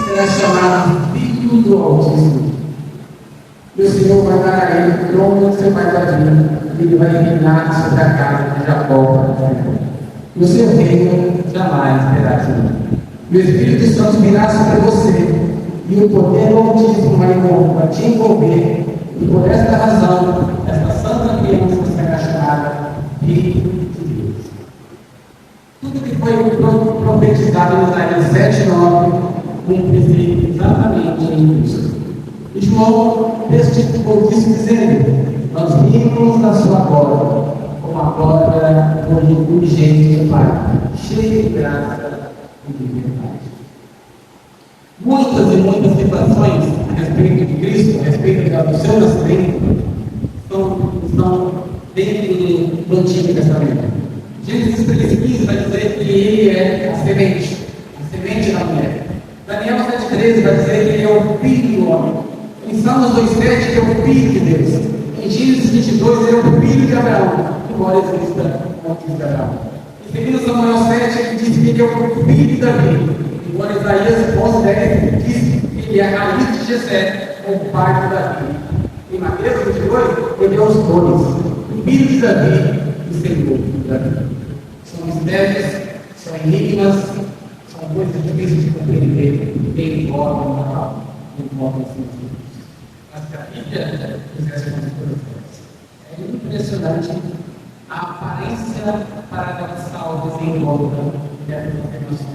S5: será chamado Filho do Altíssimo. E o Senhor vai dar a ele o trono do seu pai Davi, e ele vai reinar sobre a casa de Jacó. E o seu reino jamais terá fim. E o Espírito Santo virá sobre você, e o poder altíssimo vai te envolver, e por esta razão, esta santa criança será chamada Filho de Deus. Tudo que foi profetizado em Isaías 7:9 cumpre-se exatamente em Cristo. E João testificou disso dizendo: nós vimos na sua glória, como a glória unigênita do Pai, cheia de graça e de verdade. Muitas e muitas citações a respeito de Cristo, a respeito do seu nascimento, estão dentro do Antigo Testamento. Gênesis 3:15 vai dizer que ele é a semente da mulher. Daniel 7:13 vai dizer que ele é o filho do homem. Em Salmos 2:7 ele é o filho de Deus. Em Gênesis 22 ele é o filho de Abraão, embora exista o filho de Abraão. Em 2 Samuel 7 ele diz que ele é o filho de Davi, embora Isaías 11:10 diz que ele é a raiz de Jessé, o pai de Davi. Em Mateus 22 ele é os dois, o filho de Davi e o Senhor de Davi. São mistérios, são enigmas, são coisas difíceis de compreender, bem embora no Natal, não podem ser. Mas que a Bíblia fizesse umas coisas. É impressionante a aparência para dar salvos em volta dessas afirmações.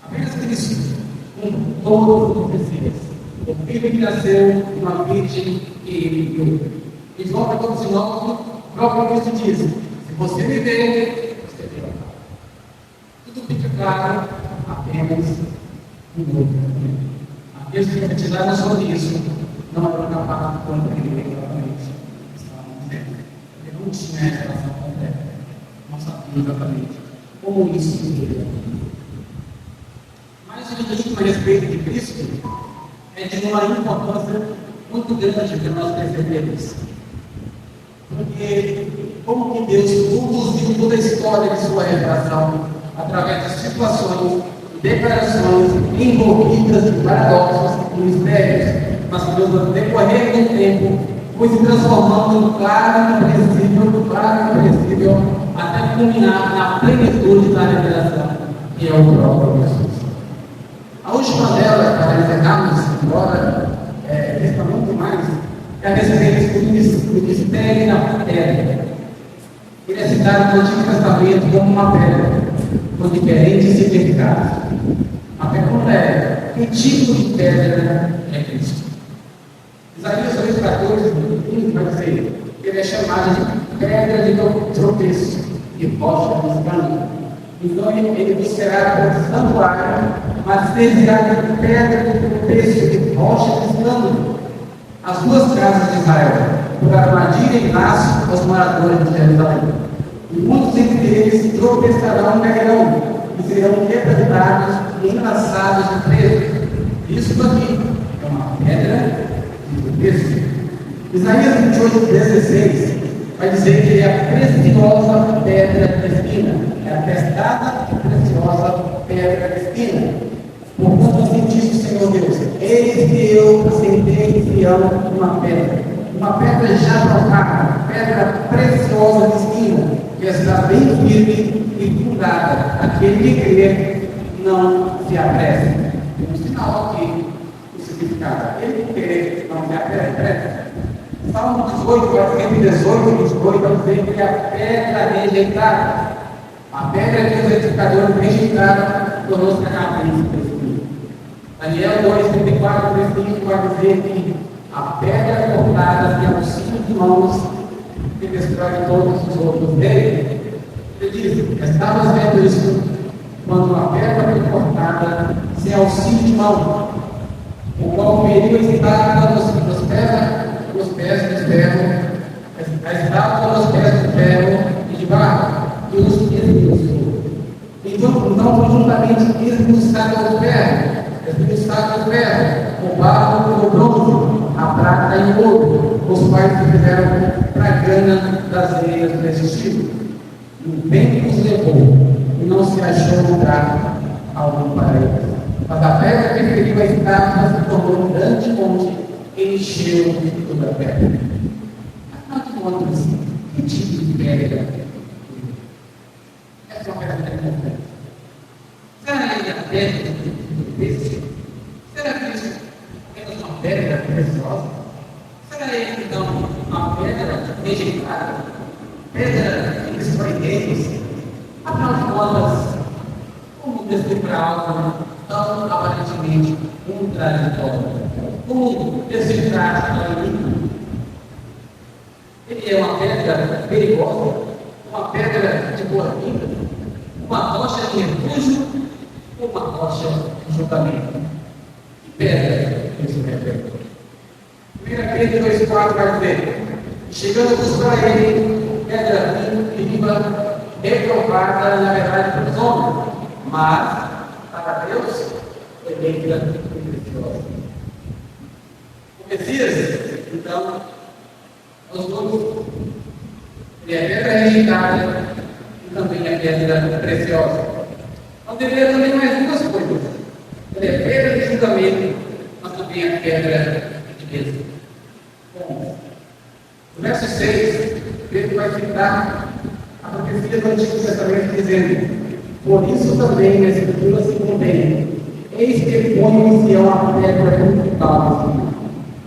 S5: Apenas Cristo, com todos os princípios. O Filho que nasceu de uma virgem que viveu. E João 14:9, o próprio Cristo diz: se você me vê, você vê. Tudo fica claro apenas no outro. Aqueles que profetizaram sobre isso não eram capazes de compreender exatamente o que estavam dizendo. Porque não tinha essa relação completa. Não sabiam exatamente como isso se deu. Mas o que a respeito de Cristo é de uma importância muito grande para nós percebermos. Porque como que Deus conduziu toda a história de sua revelação através de situações, declarações envolvidas em paradoxos e mistérios, mas que Deus, no decorrer do tempo, foi se transformando no claro e compreensível, até culminar na plenitude da revelação, que é o próprio Jesus. A última dela, para encerrarmos, embora resta muito mais, é a respeito do mistério da pedra. Ele é citado no Antigo Testamento como uma pedra, com diferentes significados. A pergunta é: que tipo de pedra é Cristo? Isaías 2,14 vai dizer que ele é chamado de pedra de tropeço e rocha de escândalo. Então ele buscará o santuário, mas servirá de pedra de tropeço e rocha de escândalo as duas casas de Israel, por armadilha e laço aos moradores de Jerusalém. E muitos entre eles tropeçarão e cairão, e serão quebrantados e enlaçados de preso. Isso aqui é uma pedra de tropeço. Isaías 28:16 vai dizer que ele é a preciosa pedra de espina, é a testada e preciosa pedra de espina. Portanto, assim diz o Senhor Deus: eis que eu assentei em Sião uma pedra já provada, pedra preciosa de espina, que está bem firme e fundada. Aquele que crê não se apresse. Tem um sinal aqui, o significado: aquele que crê não se apresse. Salmo 18, versículo 18 e 28, vai dizer que é a pedra rejeitada. A pedra que os edificadores rejeitaram tornou-se a cabeça do Espírito. Daniel 2:34, versículo vai dizer que a pedra cortada tem auxílio de mãos que destrói todos os outros dele. Ele diz: estavas vendo isso quando a pedra foi cortada sem auxílio de mão, o qual feriu a estátua nos pés do ferro, a estátua nos pés do ferro e de barro, e os esmiuçou. Então, conjuntamente, esmiuçaram o ferro, o barro e o bronze, a prata e o ouro, os quais se fizeram para a grana das eiras do destino. O vento os levou, e não se achou lugar algum para eles. Mas a pedra que feriu a estátua se tornou um grande monte e encheu toda a pedra. Afinal de contas, que tipo de pedra? Essa é uma pergunta importante. Será que a pedra desse? Será que isso é uma pedra preciosa? Será ele então uma pedra rejeitada? Pedra que destrói reis? Afinal de contas, como decifrar algo tão aparentemente contraditório? Como decifrar a língua? Ele é uma pedra perigosa? Uma pedra de boa vida? Uma rocha de refúgio? Ou uma rocha de julgamento? Que pedra é esse refere? 1 Pedro 2,4 vai dizer: chegando-vos para ele, pedra viva, reprovada na verdade pelos homens, mas para Deus eleita e preciosa. O Messias, então, os dois, ele é pedra rejeitada e também é pedra preciosa. Então deveria também mais duas coisas: ele é pedra de julgamento, mas também é pedra de beleza. Bom, no verso 6, Pedro vai citar a profecia do Antigo Testamento dizendo: por isso também as Escrituras se contêm: eis que põe em Sião a pedra principal,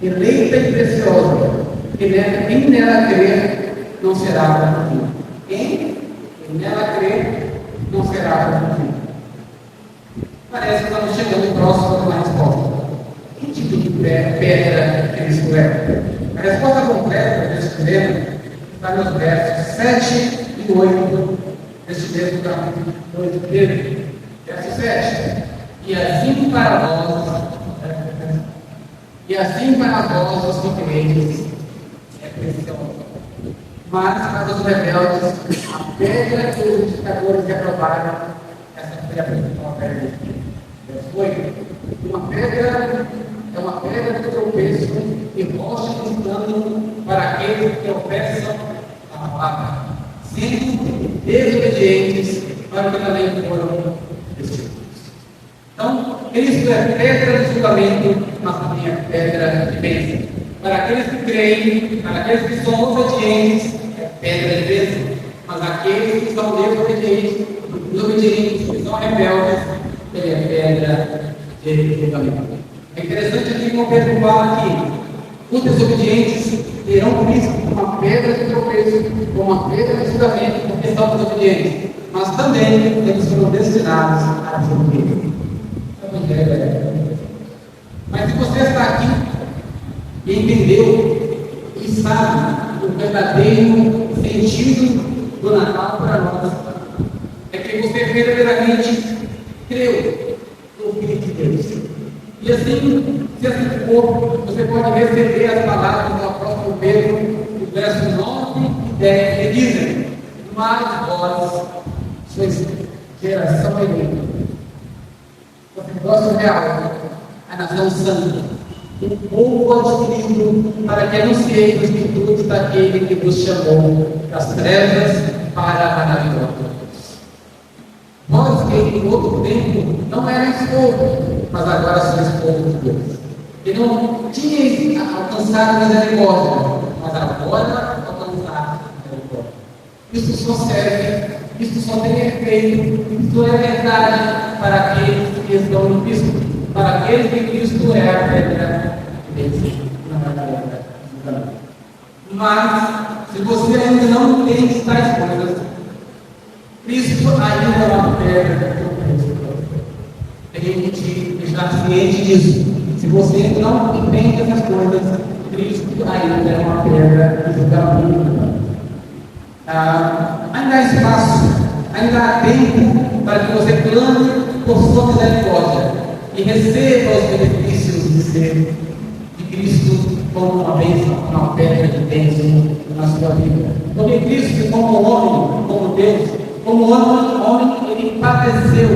S5: eleita e preciosa, que quem nela crer não será confundido. Quem e nela crer, não será confundido. Parece que estamos chegando próximo de uma resposta. Que tipo de pedra Cristo é? A resposta completa desse dilema está nos versos 7 e 8 deste mesmo capítulo 2 de Pedro. Verso 7. E assim para vós, os que credes, é preciosa. Mas para os rebeldes, a pedra que os edificadores reprovaram, essa pedra é uma pedra de Verso 8. Uma pedra é uma pedra de tropeço e rocha de escândalo para aqueles que tropeçam a palavra, sendo desobedientes para o que também foram destituídos. Então, Cristo é pedra de julgamento, mas também é pedra de bênção. Para aqueles que creem, para aqueles que são obedientes, é pedra de bênção. Mas aqueles que são desobedientes, que são rebeldes, ele é pedra de julgamento. É interessante aqui como Pedro fala que os desobedientes terão Cristo como uma pedra de tropeço, como uma pedra de julgamento, porque são desobedientes. Mas também eles foram destinados a desobediência. Mas se você está aqui e entendeu e sabe o verdadeiro sentido do Natal para nós, é que você verdadeiramente creu no Filho de Deus. E assim, se assim for, você pode receber as palavras do apóstolo Pedro, no verso 9 e 10, que dizem: mas vós sois geração eleita, sacerdócio real, a nação santa, o povo adquirido, para que anuncieis as virtudes daquele que vos chamou das trevas para a maravilhosa luz. Vós que em outro tempo não erais povo, mas agora sois povo de Deus. E não tinhais alcançado misericórdia, mas agora alcançaste misericórdia. Isso só serve, isso só tem efeito, isso é verdade para aqueles que estão em Cristo, para aqueles que Cristo é a pedra de Deus, não é a pedra. Mas, se você ainda não tem tais coisas, Cristo ainda é uma pedra de Deus. Tem que estar ciente disso. Se você não entende essas coisas, Cristo ainda é uma pedra de julgamento. Ainda há espaço, ainda há tempo para que você clame por sua misericórdia e receba os benefícios de ser de Cristo como uma bênção, uma pedra de bênção na sua vida. Porque Cristo, como homem, como Deus, como homem, ele padeceu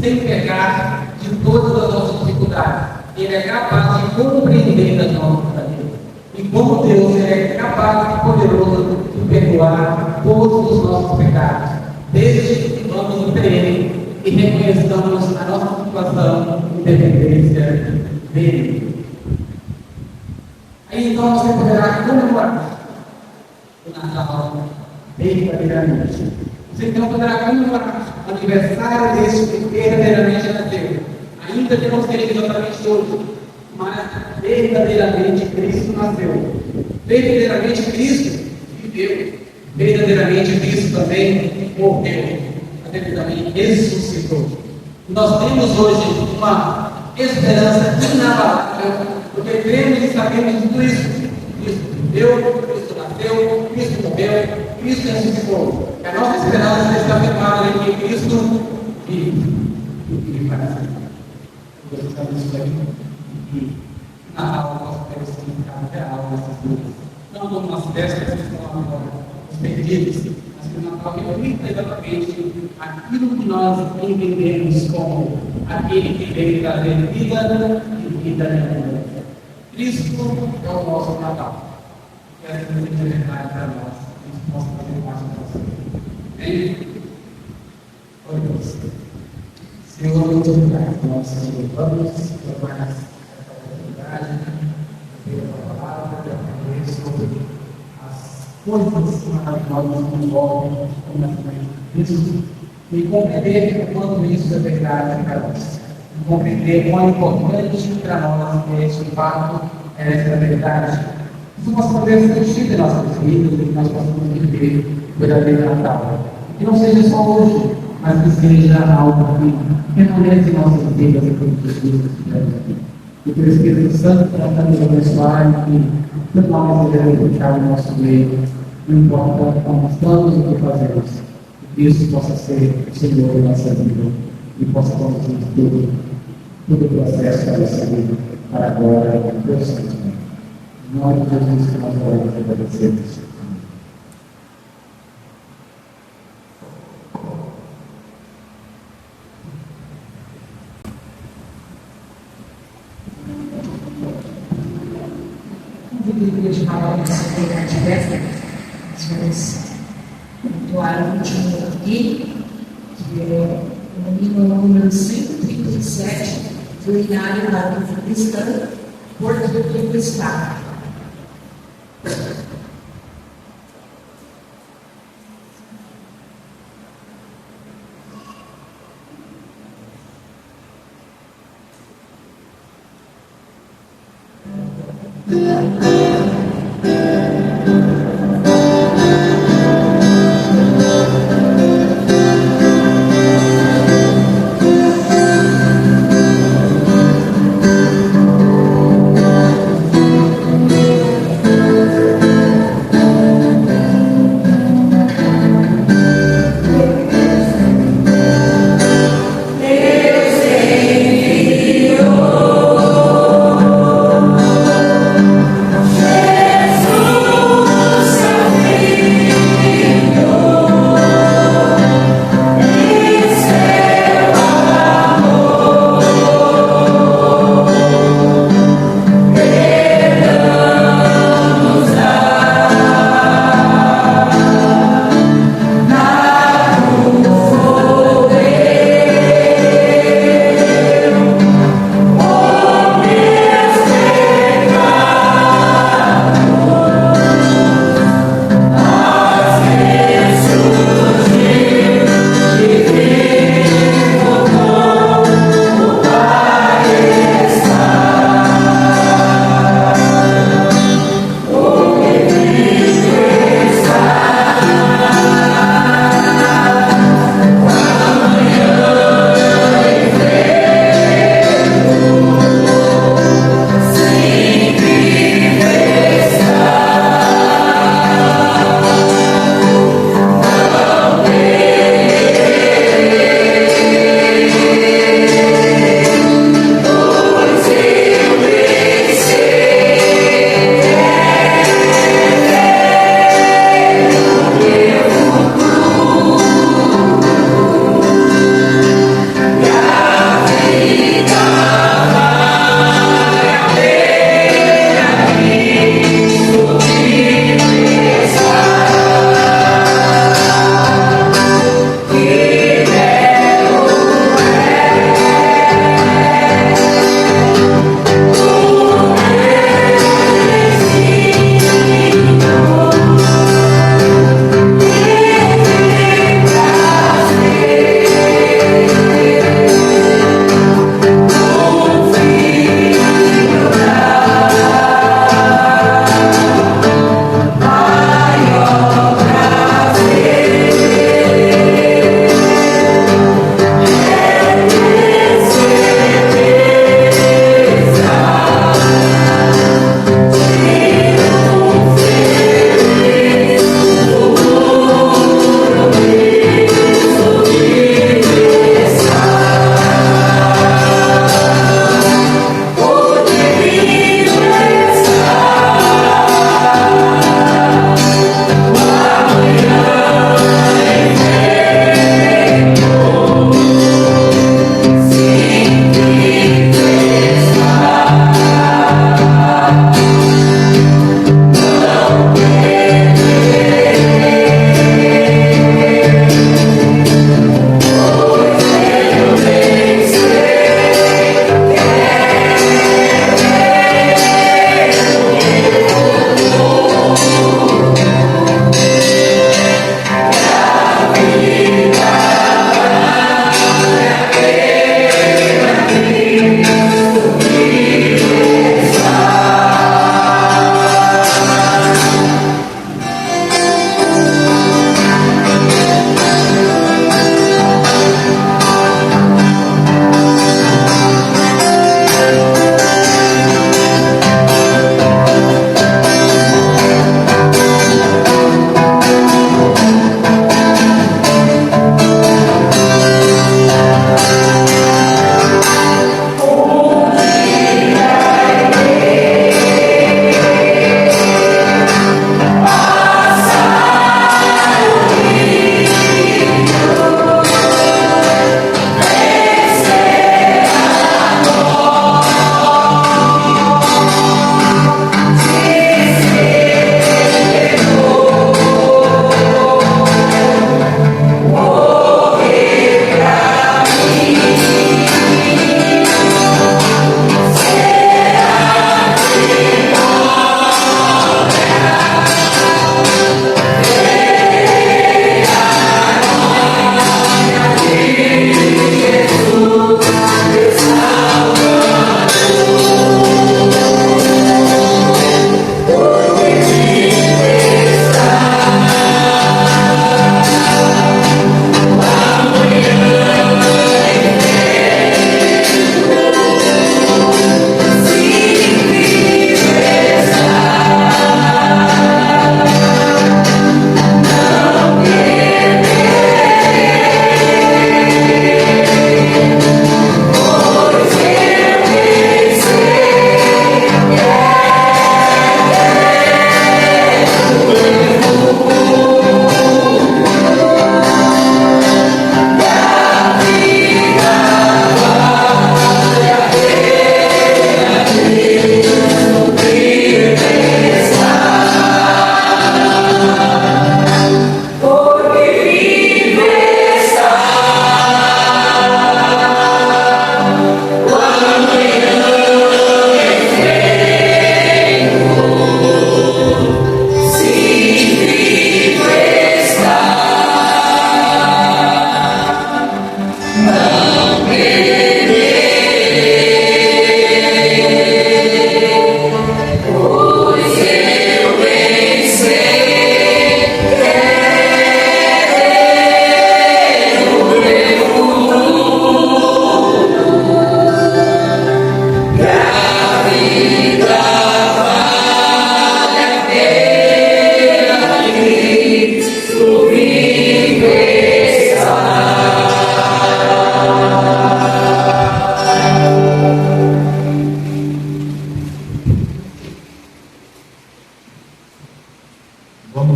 S5: sem pecar de todas as nossas dificuldades. Ele é capaz de compreender as nossas vidas. E como Deus, ele é capaz e poderoso de perdoar todos os nossos pecados, desde que vamos até Ele e reconheçamos a nossa situação de dependência dele. Aí então você poderá comemorar o Natal verdadeiramente. Você então poderá comemorar o aniversário deste que verdadeiramente nasceu, ainda que não seja exatamente hoje, mas verdadeiramente Cristo nasceu, verdadeiramente Cristo viveu, verdadeiramente Cristo também morreu, mas Ele também ressuscitou. Nós temos hoje uma esperança inabalável, porque cremos e sabemos de tudo isso. Cristo viveu, Cristo nasceu, Cristo morreu, Cristo ressuscitou. A nossa esperança está firmada em que Cristo vive e vive para sempre. Deus está nisso aí. E na aula nós temos significado real nessas vidas. Não como umas festas que estão agora, os perdidos, mas que o Natal reflita exatamente aquilo que nós entendemos como aquele que veio trazer vida e vida eterna. Cristo é o nosso Natal. Que essa seja a verdade para nós, que a gente possa fazer parte da nossa vida. Amém? Oi, Deus. Senhor, muito obrigado. Nós te louvamos, louvar essa oportunidade, pela palavra, sobre as coisas maravilhosas que envolvem o nascimento de Cristo e compreender o quanto isso é verdade para nós. E compreender quão importante para nós é este fato, essa verdade. Que nós podemos sentir em nossas vidas e que nós possamos viver o verdadeiro Natal. Que não seja só hoje, mas que seja algo que permanece em nossas vidas em todos os dias que estivermos aqui. E que o Espírito Santo possa nos abençoar e que tudo mais seja edificado no nosso meio, não importa como estamos e o que fazemos. Que isso possa ser o Senhor em nossa vida e possa conduzir todo o processo para essa vida, para agora e para o Senhor. Em nome de Jesus, que nós oramos e agradecemos.
S3: Convido a igreja de Mauá para se pegar de festa. Nós vamos doar o último aqui, que é o hino número 137, do Inário da Vida Cristã, Porto do Estado.
S4: Deus enviou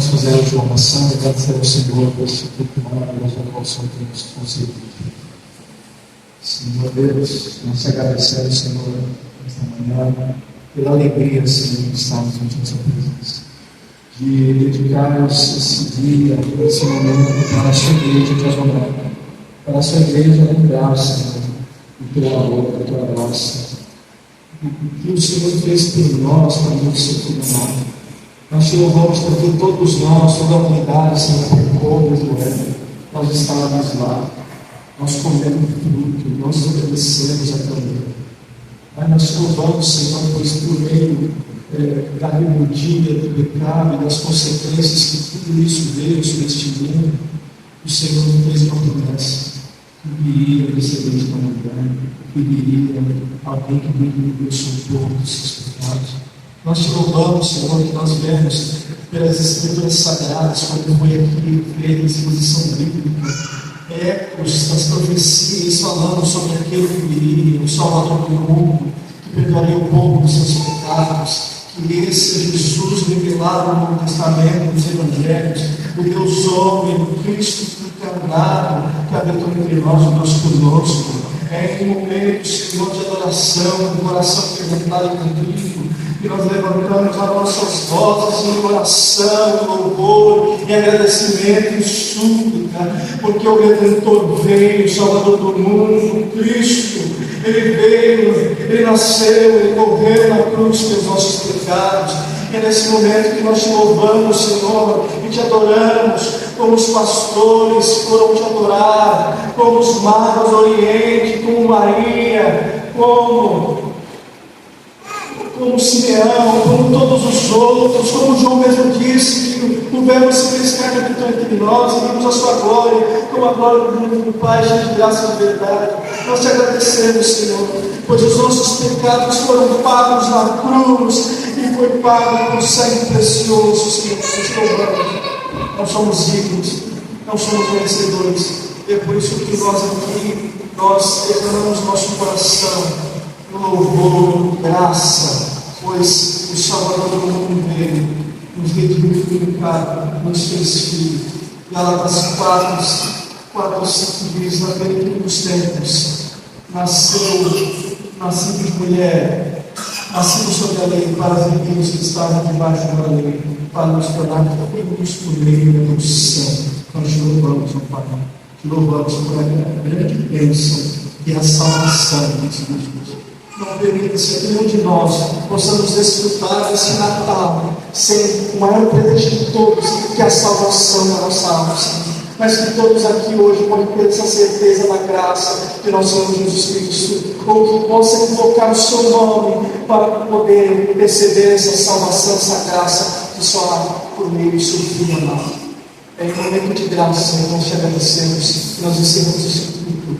S6: vamos fazer a última oração e agradecer ao Senhor por esse culto maravilhoso ao qual o Senhor tem nos concedido. Senhor Deus, nós agradecemos, Senhor, esta manhã, pela alegria, Senhor, de estarmos em Sua presença, de dedicarmos esse dia, esse momento para a Sua igreja te adorar, para a Sua igreja lembrar, Senhor, do Teu amor, da Tua graça, o que o Senhor fez por nós, para nos ser amado. Nós te louvamos porque todos nós, toda a humanidade, Senhor, pecou mesmo nós estávamos lá, nós comemos fruto, nós obedecemos a Tua lei. Mas nós te louvamos, Senhor, pois por meio da rebeldia, do pecado e das consequências que tudo isso veio sobre este mundo, o Senhor nos fez uma promessa que viria descendente da mulher, que viria alguém que viria soltou dos seus pecados. Nós te louvamos, Senhor, que nós vemos pelas Escrituras Sagradas, quando foi aqui feita a exposição bíblica, ecos das profecias falando sobre aquele que viria, o Salvador do mundo, que perdoaria o povo dos seus pecados, que esse é Jesus revelado no Novo Testamento, nos Evangelhos, o Deus homem, o Cristo encarnado, que habitou entre nós, o Deus conosco. É em momentos, Senhor, de adoração, de coração quebrantado e contrito, que nós levantamos as nossas vozes em oração, louvor e agradecimento e súplica, porque o Redentor veio, o Salvador do mundo, o Cristo, Ele veio, Ele nasceu, Ele morreu na cruz pelos nossos pecados. E é nesse momento que nós te louvamos, Senhor, e te adoramos, como os pastores foram te adorar, como os magos do Oriente, como Maria, como Simeão, como todos os outros, como João mesmo disse, que o verbo se fez carne habitou entre nós, e vimos a sua glória, como a glória do Pai, cheio de graça e de verdade. Nós te agradecemos, Senhor, pois os nossos pecados foram pagos na cruz, e foi pago com sangue precioso, Senhor. Nós te louvamos. Não somos dignos, não somos merecedores, e é por isso que nós aqui, nós derramamos nosso coração no louvor, graça, pois o Salvador do mundo veio, nos redimiu purificado, nos fez filho. Gálatas 4:5 diz: na plenitude dos tempos, nascido de mulher, nascido sob a lei, para os inimigos que estavam debaixo da lei, para nos tornar filhos por meio da adoção. Nós te louvamos, ó Pai, te louvamos por aquela grande bênção e a salvação de Jesus. Não permita, Senhor, que nenhum de nós possamos desfrutar desse Natal sem o maior presente de todos, que é a salvação da nossa alma, Senhor. Mas que todos aqui hoje podem ter essa certeza da graça de nosso Senhor Jesus Cristo, ou que possam invocar o seu nome para poder receber essa salvação, essa graça que só há por meio do seu Filho amado. É em momento de graça que nós te agradecemos, nós recebemos esse culto,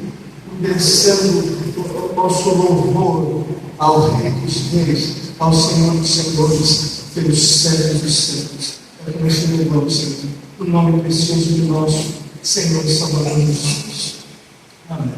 S6: descendo o nosso louvor ao Rei dos Reis, ao Senhor dos Senhores, pelos séculos dos séculos. É que nós te louvamos, Senhor, no nome precioso de nosso Senhor e Salvador Jesus. Amém.